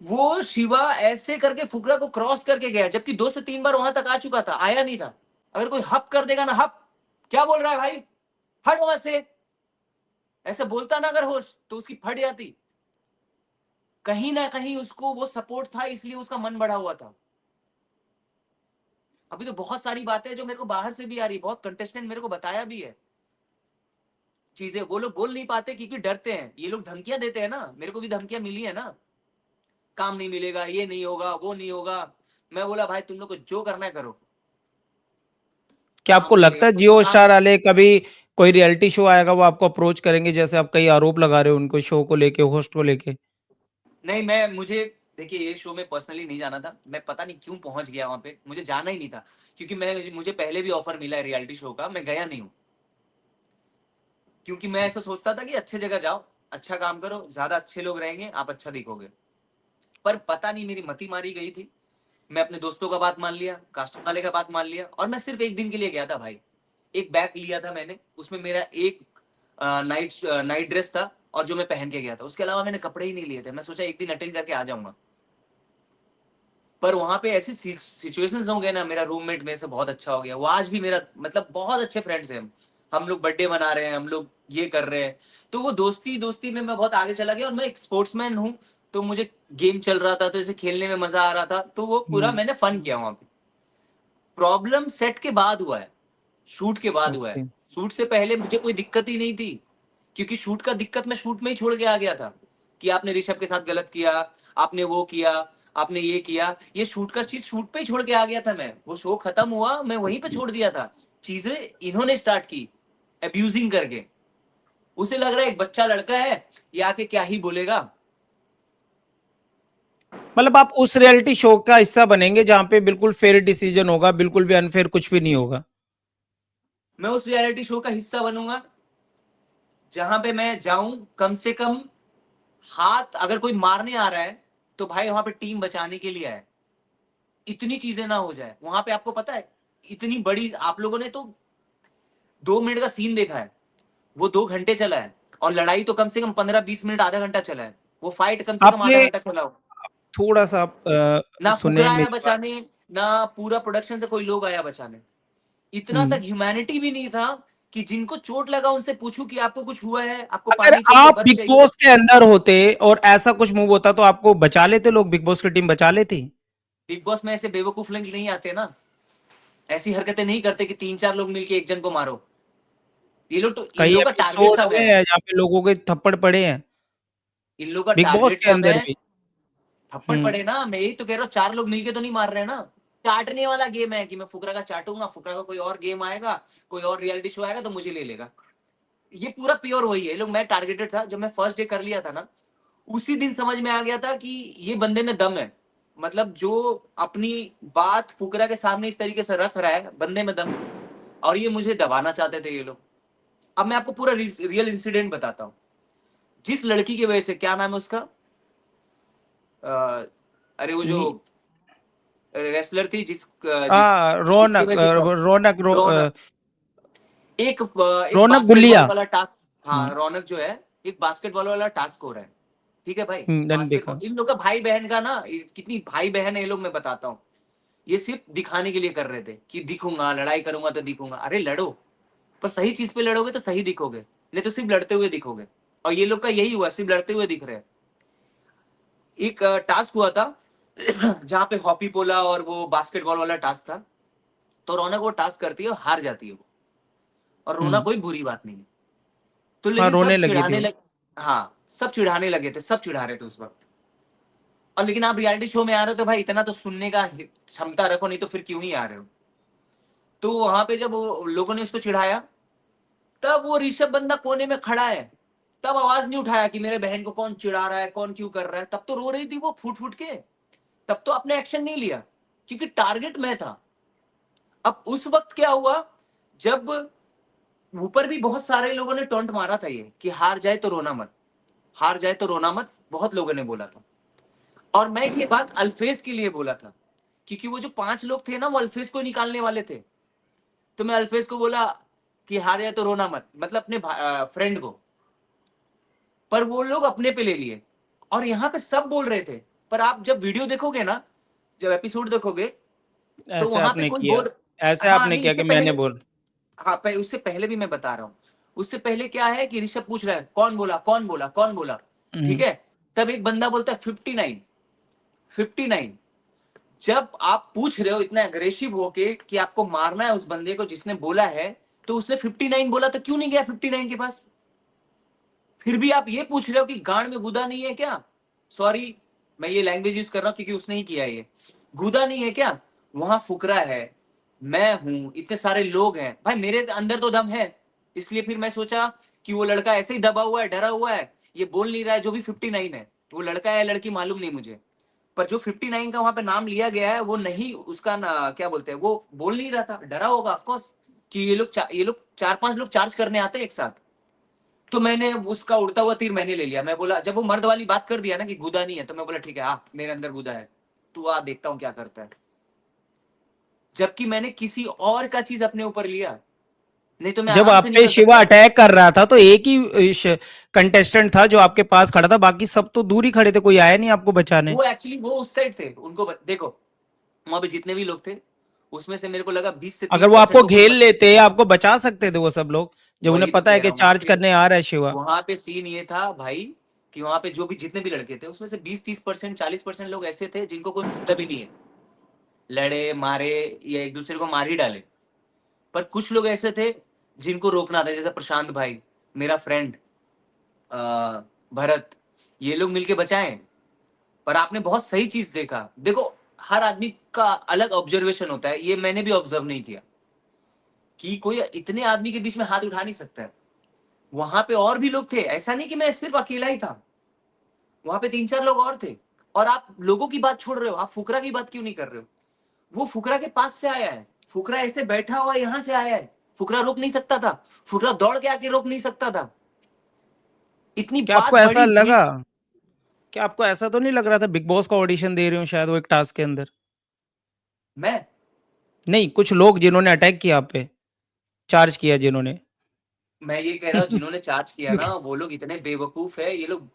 [SPEAKER 1] वो शिवा ऐसे करके फुकरा को क्रॉस करके गया, जबकि 2 से 3 बार वहां तक आ चुका था, आया नहीं था। अगर कोई हप कर देगा ना, हप क्या बोल रहा है भाई, हट वहां से, ऐसे बोलता ना अगर होश, तो उसकी फट जाती। कहीं ना कहीं उसको वो सपोर्ट था, इसलिए उसका मन बढ़ा हुआ था। अभी तो बहुत सारी बातें जो मेरे को बाहर से भी आ रही, बहुत कंटेस्टेंट मेरे को बताया भी है चीजें, वो लोग बोल नहीं पाते क्योंकि डरते हैं। ये लोग धमकियां देते हैं ना, मेरे को भी धमकियां मिली है ना, काम नहीं मिलेगा, ये नहीं होगा, वो नहीं होगा। मैं बोला भाई तुम लोग को जो करना है करो,
[SPEAKER 2] क्या
[SPEAKER 1] काम
[SPEAKER 2] आपको
[SPEAKER 1] नहीं
[SPEAKER 2] लगता
[SPEAKER 1] मिलेगा
[SPEAKER 2] है
[SPEAKER 1] तो
[SPEAKER 2] जियो
[SPEAKER 1] काम।
[SPEAKER 2] स्टार वाले कभी कोई रियलिटी शो आएगा वो आपको अप्रोच करेंगे, जैसे आप कई आरोप लगा रहे हो उनको शो को लेके, होस्ट को लेके?
[SPEAKER 1] नहीं, मैं मुझे देखिए ये शो में पर्सनली नहीं जाना था, मैं पता नहीं क्यों पहुंच गया वहां पे, मुझे जाना ही नहीं था। क्योंकि मुझे पहले भी ऑफर मिला है रियलिटी शो का, मैं गया नहीं हूँ। क्योंकि मैं ऐसा सोचता था कि अच्छे जगह जाओ, अच्छा काम करो, ज्यादा अच्छे लोग रहेंगे, आप अच्छा दिखोगे। पर पता नहीं मेरी मति मारी गई थी। मैं अपने दोस्तों का बात मान लिया, कास्टिंग वाले का बात मान लिया, और मैं सिर्फ एक दिन के लिए गया था भाई। एक बैग लिया था मैंने, उसमें मेरा एक नाइट ड्रेस था, और जो मैं पहन के गया था, उसके अलावा मैंने कपड़े ही नहीं लिए थे। मैं सोचा एक दिन अटेंड करके आ जाऊंगा। पर वहां पे ऐसी सिचुएशंस हो गए ना, मेरा रूममेट मेरे से बहुत अच्छा हो गया, वो आज भी मेरा मतलब बहुत अच्छे फ्रेंड्स हैं हम लोग बर्थडे मना रहे हैं, हम लोग ये कर रहे हैं। तो वो दोस्ती दोस्ती में मैं बहुत आगे चला गया, और मैं एक स्पोर्ट्समैन हूँ, तो मुझे गेम चल रहा था तो इसे खेलने में मजा आ रहा था, तो वो पूरा
[SPEAKER 2] हुँ,
[SPEAKER 1] मैंने फन किया वहां पे। प्रॉब्लम सेट के बाद हुआ है, शूट के बाद हुआ है।
[SPEAKER 2] ओके।
[SPEAKER 1] शूट से पहले मुझे कोई दिक्कत ही नहीं थी, क्योंकि शूट का दिक्कत मैं शूट में ही छोड़ के आ गया था कि आपने ऋषभ के साथ गलत किया, आपने वो किया, आपने ये किया। ये शूट का चीज शूट पे ही छोड़ के आ गया था मैं। वो शो खत्म हुआ, मैं वहीं पे छोड़ दिया था। चीजें इन्होंने स्टार्ट की अब्यूजिंग करके। उसे लग रहा है एक बच्चा लड़का है, ये आके क्या ही बोलेगा।
[SPEAKER 2] मतलब आप उस रियलिटी शो का हिस्सा बनेंगे जहाँ पे बिल्कुल फेयर डिसीजन होगा, बिल्कुल भी अनफेयर कुछ भी नहीं होगा।
[SPEAKER 1] मैं उस रियलिटी शो का हिस्सा बनूंगा जहां पे मैं जाऊं, कम से कम हाथ अगर कोई मारने आ रहा है तो भाई वहां पे टीम बचाने के लिए है, इतनी चीजें ना हो जाए वहां पे। आपको पता है इतनी बड़ी, आप लोगों ने तो 2 मिनट का सीन देखा है, वो 2 घंटे चला है, और लड़ाई तो कम से कम 15-20 मिनट, आधा घंटा चला है, वो फाइट कम से कम आधा
[SPEAKER 2] आपने
[SPEAKER 1] घंटा चला हो।
[SPEAKER 2] थोड़ा-सा आप
[SPEAKER 1] ना
[SPEAKER 2] सुने
[SPEAKER 1] फुकरा आया
[SPEAKER 2] मेरी बात।
[SPEAKER 1] बचाने, ना पूरा प्रोडक्शन से कोई लोग आया बचाने। इतना तक
[SPEAKER 2] हुँ।
[SPEAKER 1] ह्यूमैनिटी भी नहीं था कि जिनको चोट लगा उनसे पूछूं कि आपको कुछ हुआ है, आपको
[SPEAKER 2] अगर
[SPEAKER 1] पानी चाहिए,
[SPEAKER 2] आप
[SPEAKER 1] बर्फ
[SPEAKER 2] बिग
[SPEAKER 1] चाहिए।
[SPEAKER 2] बॉस के अंदर होते और ऐसा कुछ मूव होता तो आपको बचा लेते लोग, बिग बॉस की टीम बचा लेती?
[SPEAKER 1] बिग बॉस में ऐसे बेवकूफ लोग नहीं आते ना, ऐसी हरकतें नहीं करते कि 3-4 लोग मिलके एक जन को मारो। ये लोग तो, इन
[SPEAKER 2] कई
[SPEAKER 1] लोगों का टारगेट
[SPEAKER 2] एपिसोड
[SPEAKER 1] था
[SPEAKER 2] हुए
[SPEAKER 1] मैं,
[SPEAKER 2] हैं जहाँ पे लोगों के थप्पड़ पड़े हैं,
[SPEAKER 1] इन लोगों का
[SPEAKER 2] बिग बॉस
[SPEAKER 1] टारगेट
[SPEAKER 2] के
[SPEAKER 1] था
[SPEAKER 2] अंदर
[SPEAKER 1] मैं।
[SPEAKER 2] भी।
[SPEAKER 1] थप्पड़
[SPEAKER 2] हुँ।
[SPEAKER 1] पड़े ना, मैं यही तो कह रहा हूँ, 4 लोग मिलके तो नहीं मार रहे हैं ना। चाटने वाला गेम है कि मैं फुकरा का चाटूंगा, फुकरा का कोई और गेम आएगा, कोई और रियलिटी शो आएगा तो मुझे ले लेगा। ये पूरा प्योर वही है। लोग, मैं टारगेटेड था, जब मैं फर्स्ट डे कर लिया था ना, उसी दिन समझ में आ गया था कि ये बंदे में दम है। मतलब जो अपनी बात फुकरा के सामने इस तरीके से रख रहा है, बंदे में दम है। और ये मुझे दबाना चाहते थे ये लोग। अब मैं आपको पूरा रियल इंसिडेंट बताता हूँ। जिस लड़की की वजह से, क्या नाम है उसका, अरे वो जो
[SPEAKER 2] नी
[SPEAKER 1] रेसलर थी, जिसकी
[SPEAKER 2] रौनक
[SPEAKER 1] वजह से
[SPEAKER 2] रौनक
[SPEAKER 1] रौनक, एक
[SPEAKER 2] रौनक
[SPEAKER 1] बास्केटबॉल
[SPEAKER 2] गुलिया।
[SPEAKER 1] वाला टास्क,
[SPEAKER 2] हुँ,
[SPEAKER 1] हाँ रौनक जो है, एक बास्केटबॉल वाला टास्क हो रहा है। ठीक है भाई,
[SPEAKER 2] हुँ, मैंने
[SPEAKER 1] बास्केटबॉल,
[SPEAKER 2] देखा।
[SPEAKER 1] इन लोग का भाई बहन का ना, कितनी भाई बहन है ये लोग, मैं बताता हूँ। ये सिर्फ दिखाने के लिए कर रहे थे कि दिखूंगा, लड़ाई करूंगा तो दिखूंगा। अरे लड़ो, पर सही चीज पे लड़ोगे तो सही दिखोगे, नहीं तो सिर्फ लड़ते हुए दिखोगे। और ये लोग का यही हुआ, सिर्फ लड़ते हुए दिख रहे हैं। एक टास्क हुआ था जहां पे हॉपी पोला और वो बास्केटबॉल वाला टास्क था। तो रौनक वो टास्क करती है और हार जाती है वो, और रोना
[SPEAKER 2] हुँ।
[SPEAKER 1] कोई बुरी बात नहीं है। तो
[SPEAKER 2] हाँ,
[SPEAKER 1] लेकिन
[SPEAKER 2] रोने
[SPEAKER 1] सब
[SPEAKER 2] लगी थी
[SPEAKER 1] चिढ़ाने
[SPEAKER 2] वो।
[SPEAKER 1] लग, हाँ सब चिढ़ाने लगे थे, सब चिढ़ा रहे थे उस वक्त। और लेकिन आप रियलिटी शो में आ रहे हो तो भाई इतना तो सुनने का क्षमता रखो, नहीं तो फिर क्यों ही आ रहे हो। तो वहां पे जब लोगों ने उसको चिढ़ाया, तब वो ऋषभ बंदा कोने में खड़ा है, तब आवाज नहीं उठाया कि मेरे बहन को कौन चिढ़ा रहा है, कौन क्यों कर रहा है। तब तो रो रही थी वो फूट फूट के, तब तो आपने एक्शन नहीं लिया, क्योंकि टारगेट मैं था। अब उस वक्त क्या हुआ, जब ऊपर भी बहुत सारे लोगों ने टोंट मारा था ये कि हार जाए तो रोना मत, हार जाए तो रोना मत, बहुत लोगों ने बोला था। और मैं ये बात अल्फेज के लिए बोला था, क्योंकि वो जो 5 लोग थे ना, वो अल्फेज को निकालने वाले थे। तो मैं अल्फेज को बोला कि हार जाए तो रोना मत, मतलब अपने फ्रेंड को। पर वो लोग अपने पे ले लिए, और यहाँ पे सब बोल रहे थे। पर आप जब वीडियो देखोगे ना, जब एपिसोड देखोगे, तो
[SPEAKER 2] ऐसे
[SPEAKER 1] वहां पे
[SPEAKER 2] आपने
[SPEAKER 1] कोई
[SPEAKER 2] किया,
[SPEAKER 1] बोल,
[SPEAKER 2] ऐसे
[SPEAKER 1] हाँ
[SPEAKER 2] आपने
[SPEAKER 1] नहीं
[SPEAKER 2] किया
[SPEAKER 1] उससे
[SPEAKER 2] कि मैंने
[SPEAKER 1] पहले,
[SPEAKER 2] बोल
[SPEAKER 1] हाँ उससे पहले भी मैं बता रहा हूँ। उससे पहले क्या है कि ऋषभ पूछ रहा है कौन बोला, कौन बोला, कौन बोला। ठीक
[SPEAKER 2] हुँ।
[SPEAKER 1] है, तब एक बंदा बोलता है 59, 59। जब आप पूछ रहे हो इतना अग्रेसिव होके कि आपको मारना है उस बंदे को जिसने बोला है, तो उसने 59 बोला, तो क्यों नहीं गया 59 के पास। फिर भी आप ये पूछ रहे हो कि गांड में गुदा नहीं है क्या। सॉरी, मैं ये लैंग्वेज यूज कर रहा हूं क्योंकि उसने ही किया ये। गुदा नहीं है क्या, वहां फुकरा है, मैं हूं, इतने सारे लोग हैं भाई, मेरे अंदर तो दम है। इसलिए फिर मैं सोचा कि वो लड़का ऐसे ही दबा हुआ है, डरा हुआ है, ये बोल नहीं रहा है, जो भी 59 है, वो लड़का है लड़की मालूम नहीं मुझे। पर जो 59 का वहां पे नाम लिया गया है, वो नहीं उसका ना, क्या बोलते हैं, वो बोल नहीं रहा था, डरा होगा ऑफकोर्स, कि ये लोग 4-5 लोग चार्ज करने आते हैं एक साथ। तो मैंने उसका उड़ता हुआ तीर मैंने ले लिया। मैं बोला, जब वो मर्द वाली बात कर दिया ना कि गुदा नहीं है, तो मैं बोला ठीक है, आ मेरे अंदर गुदा है, तू आ देखता हूं क्या करता है। जबकि मैंने किसी और का चीज अपने ऊपर लिया, नहीं तो मैं
[SPEAKER 2] जब
[SPEAKER 1] आराम
[SPEAKER 2] आप
[SPEAKER 1] से
[SPEAKER 2] पे
[SPEAKER 1] निकल
[SPEAKER 2] शिवा
[SPEAKER 1] सकता।
[SPEAKER 2] अटैक कर रहा था तो एक ही कंटेस्टेंट था जो आपके पास खड़ा था, बाकी सब तो दूर ही खड़े थे, कोई आया नहीं आपको बचाने।
[SPEAKER 1] वो एक्चुअली वो उस साइड थे, उनको देखो, वहां पे जितने भी लोग थे, उसमें से मेरे को लगा 20 से
[SPEAKER 2] अगर
[SPEAKER 1] 30
[SPEAKER 2] वो
[SPEAKER 1] परसेंट
[SPEAKER 2] आपको
[SPEAKER 1] को कोई
[SPEAKER 2] घेर लेते, आपको बचा सकते थे वो सब लोग, जब उन्हें
[SPEAKER 1] वही तो
[SPEAKER 2] पता है
[SPEAKER 1] कह
[SPEAKER 2] कि
[SPEAKER 1] रहा हूँ, वहां
[SPEAKER 2] चार्ज
[SPEAKER 1] पे,
[SPEAKER 2] करने आ रहा है शिवा।
[SPEAKER 1] वहां पे सीन ये था भाई, कि वहां पे जो भी जितने भी लड़के थे, उसमें से 20-30%, 40% लोग ऐसे थे जिनको कोई मतलब ही नहीं है, लड़े मारे या एक दूसरे को मार ही डाले। पर कुछ लोग ऐसे थे जिनको रोकना था, जैसे प्रशांत भाई, मेरा फ्रेंड भरत, ये लोग मिलके बचाएं। पर आपने बहुत सही चीज देखा, देखो हर आदमी का अलग ऑब्जर्वेशन होता है, ये मैंने भी ऑब्जर्व नहीं किया कि कोई इतने आदमी के बीच में हाथ उठा नहीं सकता है। वहां पे और भी लोग थे, ऐसा नहीं कि मैं सिर्फ अकेला ही था, वहां पे 3-4 लोग और थे। और आप लोगों की बात छोड़ रहे हो, आप फुकरा की बात क्यों नहीं कर रहे हो? वो फुकरा के पास से आया है, फुकरा ऐसे बैठा हुआ यहां से आया है, फुकरा रोक नहीं सकता था, फुकरा दौड़ के आके रोक नहीं सकता था। इतनी
[SPEAKER 2] क्या
[SPEAKER 1] बात
[SPEAKER 2] आपको ऐसा
[SPEAKER 1] बड़ी
[SPEAKER 2] लगा?
[SPEAKER 1] बिग।
[SPEAKER 2] क्या आपको ऐसा तो नहीं लग रहा था बिग बॉस का ऑडिशन दे रहे हो शायद वो एक टास्क के अंदर?
[SPEAKER 1] मैं
[SPEAKER 2] नहीं, कुछ लोग जिन्होंने अटैक किया आप पे, चार्ज किया जिन्होंने।
[SPEAKER 1] मैं ये कह रहा हूँ, जिन्होंने चार्ज किया ना
[SPEAKER 2] क्योंकि
[SPEAKER 1] वो लोग इतने बेवकूफ है, ये लोग,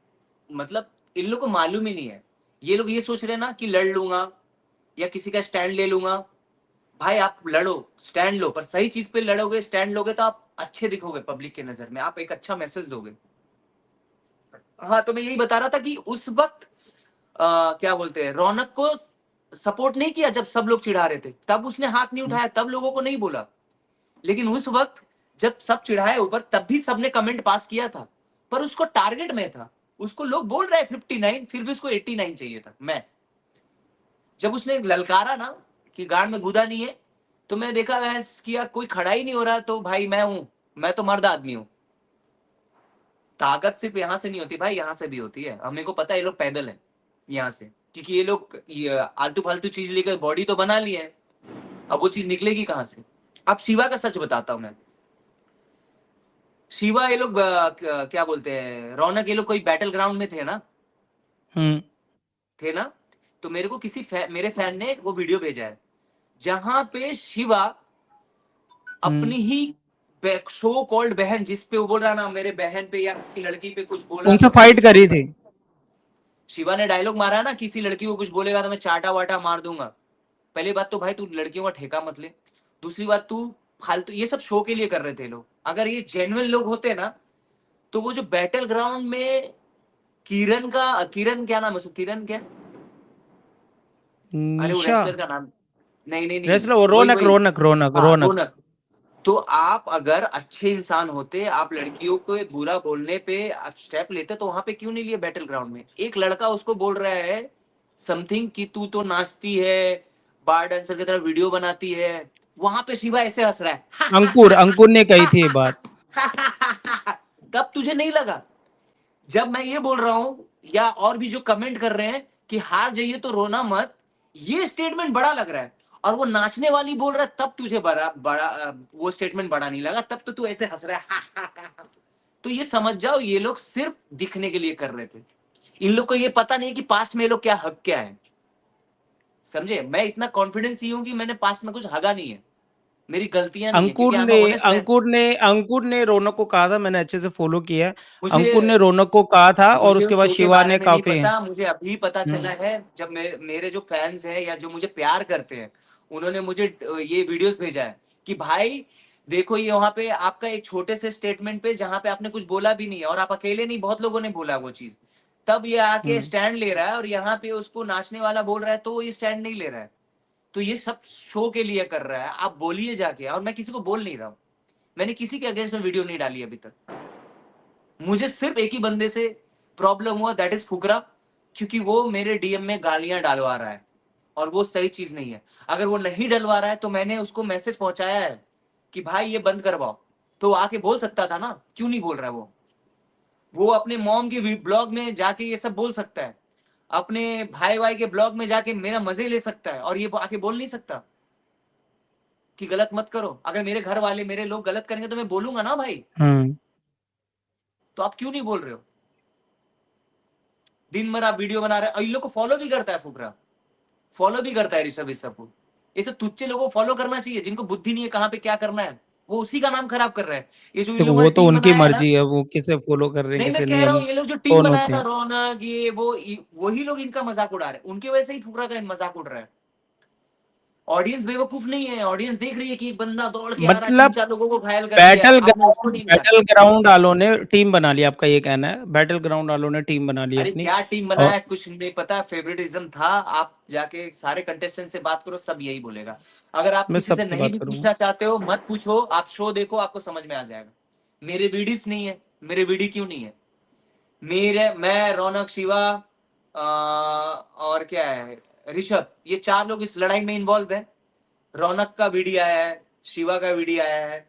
[SPEAKER 1] मतलब इन लोग को मालूम ही नहीं है। ये लोग ये सोच रहे हैं ना कि लड़ लूंगा या किसी का स्टैंड ले लूंगा। भाई आप लड़ो, स्टैंड लो, पर सही चीज पे लड़ोगे, स्टैंड लोगे तो आप अच्छे दिखोगे पब्लिक के नजर में, आप एक अच्छा मैसेज दोगे। हाँ, तो मैं यही बता रहा था कि उस वक्त क्या बोलते हैं, रौनक को सपोर्ट नहीं किया जब सब लोग चिढ़ा रहे थे, तब उसने हाथ नहीं उठाया, तब लोगों को नहीं बोला। लेकिन उस वक्त जब सब चिढ़ाए ऊपर, तब भी सबने कमेंट पास किया था, पर उसको टारगेट में था। उसको लोग बोल रहे हैं 59, फिर भी उसको 89 चाहिए था। मैं जब उसने ललकारा ना कि गांड में गुदा नहीं है, तो मैं देखा बहस किया, कोई खड़ा ही नहीं हो रहा, तो भाई मैं हूं, मैं तो मर्द आदमी हूं। ताकत सिर्फ यहां से नहीं होती भाई, यहां से भी होती है। हमें को पता है ये लोग पैदल है यहाँ से, क्योंकि ये लोग आलतू फालतू चीज लेकर बॉडी तो बना ली है, अब वो चीज निकलेगी कहां से? अब शिवा का सच बताता हूं मैं। शिवा, ये लोग क्या बोलते हैं, रौनक, ये लोग कोई बैटल ग्राउंड में थे ना,
[SPEAKER 2] हम्म।
[SPEAKER 1] थे ना? तो मेरे को मेरे फैन ने वो वीडियो भेजा है, जहां पे शिवा
[SPEAKER 2] हम्म।
[SPEAKER 1] अपनी ही शो कॉल्ड बहन, जिस पे वो बोल रहा ना मेरे बहन पे या किसी लड़की पे कुछ बोला
[SPEAKER 2] उनसे
[SPEAKER 1] तो मैं
[SPEAKER 2] फाइट
[SPEAKER 1] कुछ
[SPEAKER 2] करी थी।
[SPEAKER 1] शिवा ने डायलॉग मारा ना, किसी लड़की को कुछ बोलेगा तो मैं चाटा वाटा मार दूंगा। पहली बात तो भाई तू लड़कियों का ठेका मत ले। दूसरी बात, तू फालतू ये सब शो के लिए कर रहे थे लोग। अगर ये जेन्युइन लोग होते ना, तो वो जो बैटल ग्राउंड में किरण क्या नाम है उसका, किरण क्या, अरे वो
[SPEAKER 2] निशा।
[SPEAKER 1] रेसलर का नाम, नहीं नहीं नहीं,
[SPEAKER 2] रेसलर वो
[SPEAKER 1] वही
[SPEAKER 2] रौनक,
[SPEAKER 1] वही,
[SPEAKER 2] रौनक, रौनक,
[SPEAKER 1] हाँ
[SPEAKER 2] रौनक।
[SPEAKER 1] रौनक। तो आप अगर अच्छे इंसान होते, आप लड़कियों को बुरा बोलने पे आप स्टेप लेते, तो वहां पे क्यों नहीं लिए बैटल ग्राउंड में? एक लड़का उसको बोल रहा है समथिंग कि तू तो नाचती है, बार डांसर की तरह वीडियो बनाती है, वहां पे शिवा ऐसे हंस रहा
[SPEAKER 2] अंकुर,
[SPEAKER 1] है।
[SPEAKER 2] अंकुर ने कही थी ये बात।
[SPEAKER 1] तब तुझे नहीं लगा? जब मैं ये बोल रहा हूं, या और भी जो कमेंट कर रहे हैं कि हार जाइए तो रोना मत, ये स्टेटमेंट बड़ा लग रहा है, और वो नाचने वाली बोल रहा है, तब तुझे बड़ा बड़ा वो स्टेटमेंट बड़ा नहीं लगा, तब तो तू ऐसे हंस रहा है। तो ये समझ जाओ, ये लोग सिर्फ दिखने के लिए कर रहे थे। इन लोग को ये पता नहीं कि पास्ट में ये लोग क्या हक क्या है। समझे? मैं इतना कॉन्फिडेंस ही हूं कि मैंने पास्ट में कुछ हगा नहीं है, मेरी गलतियां नहीं है, क्योंकि आई एम ऑनेस्ट मैन।
[SPEAKER 2] अंकुर ने रौनक को कहा था, मैंने अच्छे से फॉलो किया है।
[SPEAKER 1] मुझे
[SPEAKER 2] अंकुर ने रौनक को कहा था और
[SPEAKER 1] मुझे
[SPEAKER 2] उसके
[SPEAKER 1] उस
[SPEAKER 2] बाद
[SPEAKER 1] शो के
[SPEAKER 2] शिवा
[SPEAKER 1] बारे
[SPEAKER 2] ने
[SPEAKER 1] में नहीं
[SPEAKER 2] काफ़ी।
[SPEAKER 1] पता, मुझे अभी पता चला
[SPEAKER 2] हुँ।
[SPEAKER 1] है, जब मेरे जो फैंस हैं या जो मुझे प्यार करते हैं, उन्होंने मुझे ये वीडियोस भेजा है कि भाई देखो, ये वहां पे आपका एक छोटे से स्टेटमेंट पे, जहां पे आपने कुछ बोला भी नहीं है, और आप अकेले नहीं, बहुत लोगों ने बोला वो चीज, तब ये आके
[SPEAKER 2] हुँ।
[SPEAKER 1] स्टैंड ले रहा है, और यहाँ पे उसको नाचने वाला बोल रहा है तो ये स्टैंड नहीं ले रहा है। तो ये सब शो के लिए कर रहा है, आप बोलिए जाके। और मैं किसी को बोल नहीं रहा हूँ, मैंने किसी के अगेंस्ट में वीडियो नहीं डाली अभी तक। मुझे सिर्फ एक ही बंदे से प्रॉब्लम हुआ, दैट इज फुकरा, क्योंकि वो मेरे डीएम में गालियां डलवा रहा है, और वो सही चीज नहीं है। अगर वो नहीं डलवा रहा है तो मैंने उसको मैसेज पहुंचाया है कि भाई ये बंद करवाओ, तो आके बोल सकता था ना, क्यों नहीं बोल रहा है वो अपने मॉम के ब्लॉग में जाके ये सब बोल सकता है, अपने भाई भाई के ब्लॉग में जाके मेरा मजे ले सकता है, और ये आके बोल नहीं सकता कि गलत मत करो? अगर मेरे घर वाले, मेरे लोग गलत करेंगे तो मैं बोलूंगा ना भाई,
[SPEAKER 2] हुँ।
[SPEAKER 1] तो आप क्यों नहीं बोल रहे हो? दिन भर आप वीडियो बना रहे हो, और इन लोग को फॉलो भी करता है फुकरा, फॉलो भी करता है ऋषभ इस सबको। ये सब तुच्चे लोगों को फॉलो करना चाहिए, जिनको बुद्धि नहीं है कहां पे क्या करना है, वो उसी का नाम खराब कर रहा है। ये जो इन
[SPEAKER 2] देखो
[SPEAKER 1] लोगों ने
[SPEAKER 2] वो तो
[SPEAKER 1] टीम
[SPEAKER 2] उनकी
[SPEAKER 1] बनाया है ना,
[SPEAKER 2] मर्ज़ी है, वो किसे फ़ॉलो कर रहे हैं,
[SPEAKER 1] नहीं मैं
[SPEAKER 2] किसे नहीं,
[SPEAKER 1] कह रहा
[SPEAKER 2] हम
[SPEAKER 1] हूँ, ये लोग जो टीम
[SPEAKER 2] कौन
[SPEAKER 1] बनाया
[SPEAKER 2] होते
[SPEAKER 1] ना,
[SPEAKER 2] हैं?
[SPEAKER 1] रौनक, ये वो वही लोग इनका मजाक उड़ा रहे हैं, उनकी वजह से ही फुकरा का मजाक उड़ रहा है। ऑडियंस बेवकूफ नहीं है, ऑडियंस देख रही है कि एक बंदा दौड़ के आ रहा है, तीन
[SPEAKER 2] मतलब
[SPEAKER 1] चार लोगों को घायल कर दिया है, आपने उसको नहीं लिया।
[SPEAKER 2] बैटल ग्राउंड वालों ने टीम बना ली, आपका ये कहना है? बैटल ग्राउंड वालों ने टीम बना ली
[SPEAKER 1] अरे
[SPEAKER 2] अपनी।
[SPEAKER 1] क्या टीम
[SPEAKER 2] और
[SPEAKER 1] बनाया, कुछ नहीं पता, फेवरेटिज्म था। आप जाके सारे कंटेस्टेंट से बात करो, सब यही बोलेगा। अगर आप
[SPEAKER 2] मैं
[SPEAKER 1] किसी से
[SPEAKER 2] सबसे
[SPEAKER 1] नहीं
[SPEAKER 2] बात
[SPEAKER 1] भी
[SPEAKER 2] करूँगा।
[SPEAKER 1] पूछना चाहते हो, मत पूछो, आप शो देखो, आपको समझ में आ जाएगा। मेरे वीडियोस नहीं है, मेरे वीडियो क्यों नहीं है? मेरे, मैं, रौनक, शिवा, और क्या है, ऋषभ, ये चार लोग इस लड़ाई में इन्वॉल्व है। रौनक का वीडियो आया है, शिवा का वीडियो आया है,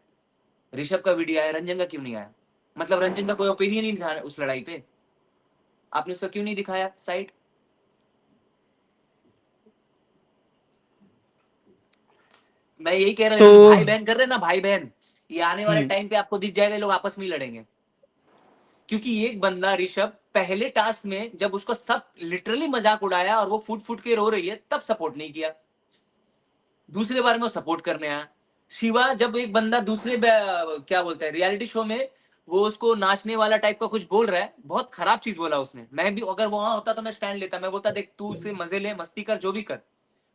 [SPEAKER 1] ऋषभ का वीडियो आया है, रंजन का क्यों नहीं आया? मतलब रंजन का कोई ओपिनियन नहीं था उस लड़ाई पे, आपने उसका क्यों नहीं दिखाया साइड? मैं यही कह रहा
[SPEAKER 2] तो
[SPEAKER 1] हूँ, जो भाई बहन कर रहे हैं ना, भाई बहन, ये आने वाले
[SPEAKER 2] हम्म
[SPEAKER 1] टाइम पे आपको दिख जाएगा, ये लोग आपस में ही लड़ेंगे। क्योंकि एक बंदा ऋषभ पहले टास्क में जब उसको सब लिटरली मजाक उड़ाया और वो फुट फुट के रो रही है, तब सपोर्ट नहीं किया। दूसरे बार में वो सपोर्ट करने आया। शिवा जब एक बंदा दूसरे क्या बोलते हैं रियलिटी शो में, वो उसको नाचने वाला टाइप का कुछ बोल रहा है, बहुत खराब चीज बोला उसने। मैं भी अगर वहां होता तो मैं स्टैंड लेता, मैं बोलता देख तू उससे मजे ले, मस्ती कर, जो भी कर,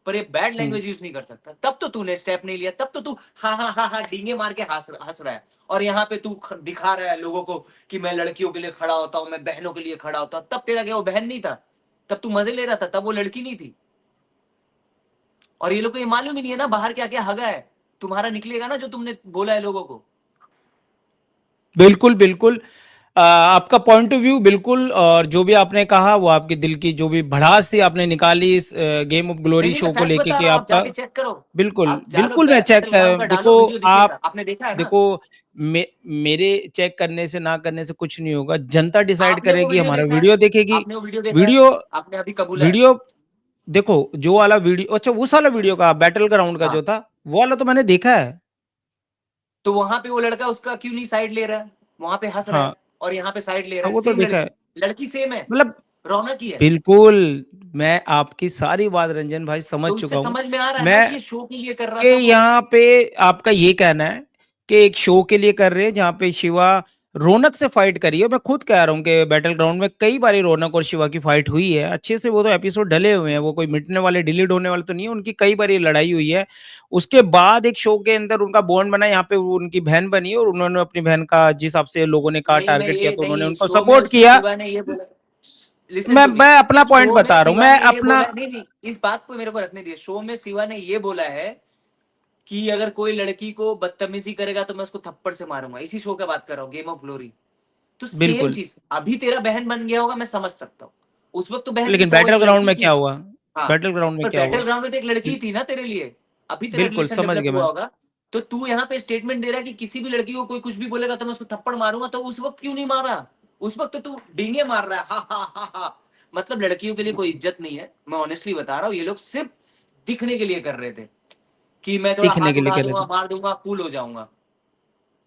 [SPEAKER 1] पर ये बैड
[SPEAKER 2] हम्म
[SPEAKER 1] लैंग्वेज यूज नहीं कर सकता। तब तो तूने स्टेप नहीं लिया, तब तो तू हा डींगे मार के हंस रहा है, और यहाँ पे तू दिखा रहा है लोगों को कि मैं लड़कियों के लिए खड़ा होता हूँ, मैं बहनों के लिए खड़ा होता हूँ। तब तेरा क्या वो बहन नहीं था? तब तू मजे ले रहा था, तब वो लड़की नहीं थी। और ये लोग को ये मालूम ही नहीं है ना बाहर क्या क्या हगा है। तुम्हारा निकलेगा ना जो तुमने बोला है लोगों को।
[SPEAKER 2] बिल्कुल बिल्कुल। आपका पॉइंट ऑफ व्यू बिल्कुल, और जो भी आपने कहा वो आपके दिल की जो भी भड़ास थी आपने निकाली इस गेम ऑफ
[SPEAKER 1] नहीं
[SPEAKER 2] ग्लोरी
[SPEAKER 1] नहीं, मैं
[SPEAKER 2] शो को
[SPEAKER 1] फैक्ट
[SPEAKER 2] लेके
[SPEAKER 1] बता
[SPEAKER 2] कि
[SPEAKER 1] रहा हूँ, आप
[SPEAKER 2] आपका
[SPEAKER 1] जाके चेक करो।
[SPEAKER 2] बिल्कुल
[SPEAKER 1] आप डालो
[SPEAKER 2] बिल्कुल मैं चेक
[SPEAKER 1] बैटल ग्राउंड
[SPEAKER 2] कर
[SPEAKER 1] का, डालो,
[SPEAKER 2] देखो
[SPEAKER 1] वीडियो
[SPEAKER 2] आप
[SPEAKER 1] दिखेगा, आपने देखा है ना?
[SPEAKER 2] देखो मेरे चेक करने से ना करने से कुछ नहीं होगा, जनता डिसाइड
[SPEAKER 1] आपने वो
[SPEAKER 2] करेगी,
[SPEAKER 1] वीडियो
[SPEAKER 2] हमारा
[SPEAKER 1] देखा है?
[SPEAKER 2] वीडियो देखेगी।
[SPEAKER 1] आपने वो वीडियो देखा है?
[SPEAKER 2] वीडियो
[SPEAKER 1] आपने अभी कबूला है?
[SPEAKER 2] वीडियो देखो, जो वाला वीडियो, अच्छा उस वाला वीडियो का बैटल ग्राउंड का जो
[SPEAKER 1] हाँ,
[SPEAKER 2] था, वो वाला तो मैंने देखा है।
[SPEAKER 1] तो वहां पे वो लड़का उसका क्यों नहीं साइड ले रहा है? वहां पे हंस रहा
[SPEAKER 2] हाँ
[SPEAKER 1] है और यहाँ पे साइड ले रहा
[SPEAKER 2] हाँ,
[SPEAKER 1] है।
[SPEAKER 2] वो तो
[SPEAKER 1] सेम
[SPEAKER 2] देखा है।
[SPEAKER 1] लड़की, लड़की सेम है,
[SPEAKER 2] मतलब
[SPEAKER 1] रौनक ही है।
[SPEAKER 2] बिल्कुल, मैं आपकी सारी बात रंजन भाई समझ
[SPEAKER 1] तो इससे
[SPEAKER 2] चुका हूँ।
[SPEAKER 1] समझ में आ रहा है ना
[SPEAKER 2] मैं
[SPEAKER 1] कि ये शो के लिए कर रहा
[SPEAKER 2] कि
[SPEAKER 1] था वो।
[SPEAKER 2] यहाँ पे आपका ये कहना है कि एक शो के लिए कर रहे हैं जहाँ पे शिवा रौनक से फाइट करी है। मैं खुद कह रहा हूँ कि बैटल ग्राउंड में कई बार रौनक और शिवा की फाइट हुई है अच्छे से, वो तो एपिसोड डले हुए हैं, वो कोई मिटने वाले डिलीट होने वाले तो नहीं है, उनकी कई बार ये लड़ाई हुई है। उसके बाद एक शो के अंदर उनका बॉन्ड बना, यहाँ पे वो उनकी बहन बनी है और उन्होंने अपनी बहन का जिस हिसाब से लोगों ने कहा
[SPEAKER 1] नहीं, मैं
[SPEAKER 2] टारगेट किया
[SPEAKER 1] ये
[SPEAKER 2] तो उन्होंने
[SPEAKER 1] नहीं,
[SPEAKER 2] उनको
[SPEAKER 1] शो में
[SPEAKER 2] सपोर्ट
[SPEAKER 1] उस
[SPEAKER 2] किया।
[SPEAKER 1] शिवा ने ये बोला, लिसन
[SPEAKER 2] मैं
[SPEAKER 1] टू मी,
[SPEAKER 2] मैं अपना पॉइंट
[SPEAKER 1] शो में
[SPEAKER 2] बता रहा हूँ,
[SPEAKER 1] शिवा
[SPEAKER 2] मैं
[SPEAKER 1] ने ये
[SPEAKER 2] अपना
[SPEAKER 1] बोला, नहीं नहीं, इस बात को मेरे को रखने दिए। शो में शिवा ने ये बोला है कि अगर कोई लड़की को बदतमीजी करेगा तो मैं उसको थप्पड़ से मारूंगा। इसी शो का बात कर रहा हूँ, गेम ऑफ ग्लोरी। तो सेम
[SPEAKER 2] बिल्कुल।
[SPEAKER 1] चीज, अभी तेरा बहन बन गया होगा, मैं समझ सकता हूँ। उस वक्त तो बहन नहीं
[SPEAKER 2] लेकिन
[SPEAKER 1] था, वो
[SPEAKER 2] बैटल
[SPEAKER 1] एक
[SPEAKER 2] ग्राउंड
[SPEAKER 1] लड़की
[SPEAKER 2] में
[SPEAKER 1] थी।
[SPEAKER 2] क्या हुआ?
[SPEAKER 1] हाँ,
[SPEAKER 2] बैटल ग्राउंड में
[SPEAKER 1] पर
[SPEAKER 2] क्या
[SPEAKER 1] बैटल
[SPEAKER 2] हुआ?
[SPEAKER 1] ग्राउंड में तो एक लड़की
[SPEAKER 2] ल-
[SPEAKER 1] थी ना तेरे लिए। अभी तेरा
[SPEAKER 2] बिल्कुल
[SPEAKER 1] रिलेशन
[SPEAKER 2] समझ
[SPEAKER 1] डेवलप
[SPEAKER 2] गया
[SPEAKER 1] हुआ
[SPEAKER 2] मैं।
[SPEAKER 1] होगा। तो तू यहाँ पे स्टेटमेंट दे रहा है कि किसी भी लड़की को कोई कुछ भी बोलेगा तो मैं उसको थप्पड़ मारूंगा, तो उस वक्त क्यों नहीं मारा? उस वक्त तो तू डींगे मार रहा है, हा हा हा हा। मतलब लड़कियों के लिए कोई इज्जत नहीं है, मैं ऑनेस्टली बता रहा हूँ। ये लोग सिर्फ दिखने के लिए कर रहे थे कि मैं थोड़ा
[SPEAKER 2] दिखने
[SPEAKER 1] हाथ
[SPEAKER 2] के लिए
[SPEAKER 1] उठा
[SPEAKER 2] कह रहे
[SPEAKER 1] दूंगा,
[SPEAKER 2] थे।
[SPEAKER 1] मार दूंगा, कूल हो जाऊंगा।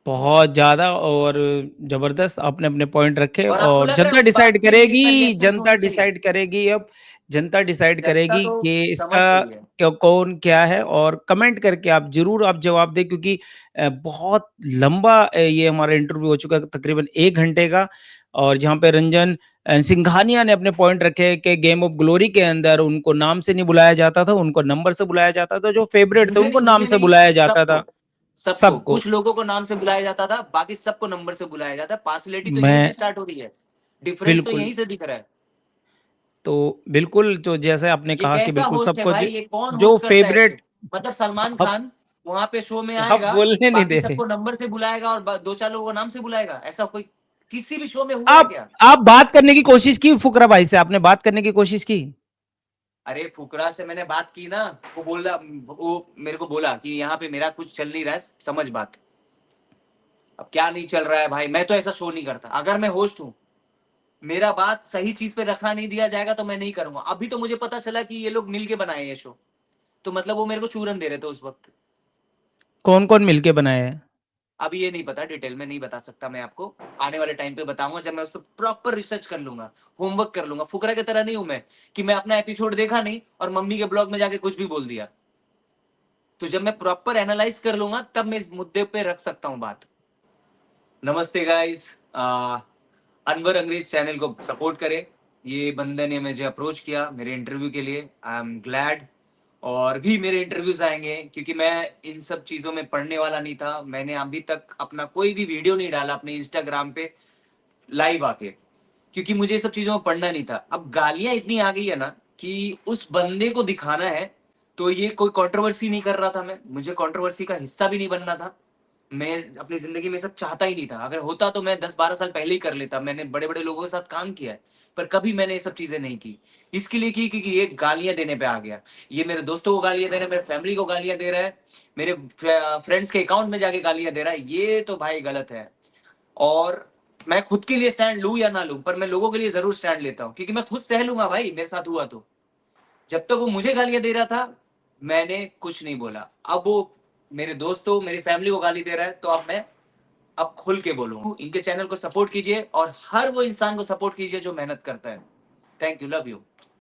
[SPEAKER 2] बहुत ज्यादा और जबरदस्त आपने अपने पॉइंट रखे,
[SPEAKER 1] और आपको
[SPEAKER 2] और
[SPEAKER 1] लग रहा है
[SPEAKER 2] जनता
[SPEAKER 1] उस बात
[SPEAKER 2] डिसाइड
[SPEAKER 1] से ये इतना
[SPEAKER 2] करेगी,
[SPEAKER 1] रिएक्शन
[SPEAKER 2] जनता
[SPEAKER 1] होना चाहिए?
[SPEAKER 2] डिसाइड करेगी अब। जनता डिसाइड
[SPEAKER 1] जनता
[SPEAKER 2] करेगी
[SPEAKER 1] तो
[SPEAKER 2] कि
[SPEAKER 1] समझ
[SPEAKER 2] इसका
[SPEAKER 1] गई है।
[SPEAKER 2] कौन क्या है, और कमेंट करके आप जरूर आप जवाब दें, क्योंकि बहुत लंबा ये हमारा इंटरव्यू हो चुका है, तकरीबन 1 घंटे का। और जहाँ पे रंजन सिंघानिया ने अपने पॉइंट रखे कि गेम ऑफ ग्लोरी के अंदर उनको नाम से नहीं बुलाया जाता था, उनको नंबर से बुलाया जाता था, जो फेवरेट थे उनको नाम
[SPEAKER 1] मुझे
[SPEAKER 2] से
[SPEAKER 1] नहीं,
[SPEAKER 2] बुलाया जाता
[SPEAKER 1] सबको,
[SPEAKER 2] था।
[SPEAKER 1] सबको,
[SPEAKER 2] सबको।
[SPEAKER 1] कुछ लोगों को नाम से बुलाया जाता था, बाकी सबको नंबर से बुलाया जाता है। पार्सलिटी तो यहीं से
[SPEAKER 2] मैं
[SPEAKER 1] स्टार्ट हो रही है, डिफरेंस तो
[SPEAKER 2] बिल्कुल,
[SPEAKER 1] यहीं से दिख रहा है।
[SPEAKER 2] तो बिल्कुल, तो जैसे आपने
[SPEAKER 1] ये
[SPEAKER 2] कहा कि
[SPEAKER 1] कैसा
[SPEAKER 2] बिल्कुल
[SPEAKER 1] होस्ट है
[SPEAKER 2] सबको
[SPEAKER 1] भाई? ये कौन
[SPEAKER 2] जो
[SPEAKER 1] होस्ट करता है शो?
[SPEAKER 2] फेवरेट।
[SPEAKER 1] मतलब सलमान
[SPEAKER 2] अब
[SPEAKER 1] खान वहां पे शो में
[SPEAKER 2] आप
[SPEAKER 1] आएगा,
[SPEAKER 2] बोलने नहीं
[SPEAKER 1] बाकी
[SPEAKER 2] दे रहे।
[SPEAKER 1] सबको नंबर से बुलाएगा और दो चार लोगों को नाम से बुलाएगा, ऐसा कोई किसी भी शो में हुआ है
[SPEAKER 2] आप
[SPEAKER 1] क्या?
[SPEAKER 2] आप बात करने की कोशिश की फुकरा भाई से? आपने बात करने की कोशिश की?
[SPEAKER 1] अरे फुकरा से मैंने बात की ना, वो बोला, वो मेरे को बोला कि यहाँ पे मेरा कुछ चल नहीं रहा है, समझ बात। अब क्या नहीं चल रहा है भाई? मैं तो ऐसा शो नहीं करता। अगर मैं होस्ट हूँ, मेरा बात सही चीज पे रखा नहीं दिया जाएगा तो मैं नहीं करूंगा। अभी तो मुझे पता चला कि ये लोग मिल के बनाए ये शो, तो मतलब वो मेरे को चूरन दे रहे थे उस वक्त।
[SPEAKER 2] कौन कौन मिलके बनाए हैं?
[SPEAKER 1] अभी ये नहीं पता, डिटेल में नहीं बता सकता मैं आपको। आने वाले टाइम पे बताऊंगा, जब मैं उस पर प्रॉपर रिसर्च कर लूंगा, होमवर्क कर लूंगा। फुकरा की तरह नहीं हूं मैं कि मैं अपना एपिसोड देखा नहीं और मम्मी के ब्लॉग में जाके कुछ भी बोल दिया। तो जब मैं प्रॉपर एनालाइज कर लूंगा तब मैं इस मुद्दे पे रख सकता हूँ बात। नमस्ते गाइस, अनवर अंग्रेज चैनल को सपोर्ट करें। ये बंदे ने मुझे अप्रोच किया मेरे इंटरव्यू के लिए, आई एम ग्लैड। और भी मेरे इंटरव्यूज आएंगे, क्योंकि मैं इन सब चीजों में पढ़ने वाला नहीं था। मैंने अभी तक अपना कोई भी वीडियो नहीं डाला अपने इंस्टाग्राम पे लाइव आके, क्योंकि मुझे ये सब चीजों में पढ़ना नहीं था। अब गालियां इतनी आ गई है ना कि उस बंदे को दिखाना है, तो ये कोई कंट्रोवर्सी नहीं कर रहा था मैं, मुझे कंट्रोवर्सी का हिस्सा भी नहीं बनना था। मैं अपनी जिंदगी में सब चाहता ही नहीं था। अगर होता तो मैं 10-12 साल पहले ही कर लेता। मैंने बड़े बड़े लोगों के साथ काम किया है, पर कभी मैंने ये सब चीजें नहीं की। इसके लिए की क्योंकि ये गालियां देने पे आ गया। ये मेरे दोस्तों को गालियां दे रहा है, मेरे फैमिली को गालियां दे रहा है, मेरे फ्रेंड्स के अकाउंट में जाके गालियां दे रहा है। ये तो भाई गलत है। और मैं खुद के लिए स्टैंड लूं या ना लूं, पर मैं लोगों के लिए जरूर स्टैंड लेता हूं, क्योंकि मैं खुद सह लूंगा भाई, मेरे साथ हुआ तो। जब तक वो मुझे गालियां दे रहा था, मैंने कुछ नहीं बोला। अब वो मेरे दोस्तों, मेरी फैमिली को गाली दे रहा है, तो अब खुल के बोलूँ। इनके चैनल को सपोर्ट कीजिए और हर वो इंसान को सपोर्ट कीजिए जो मेहनत करता है। Thank you, love you.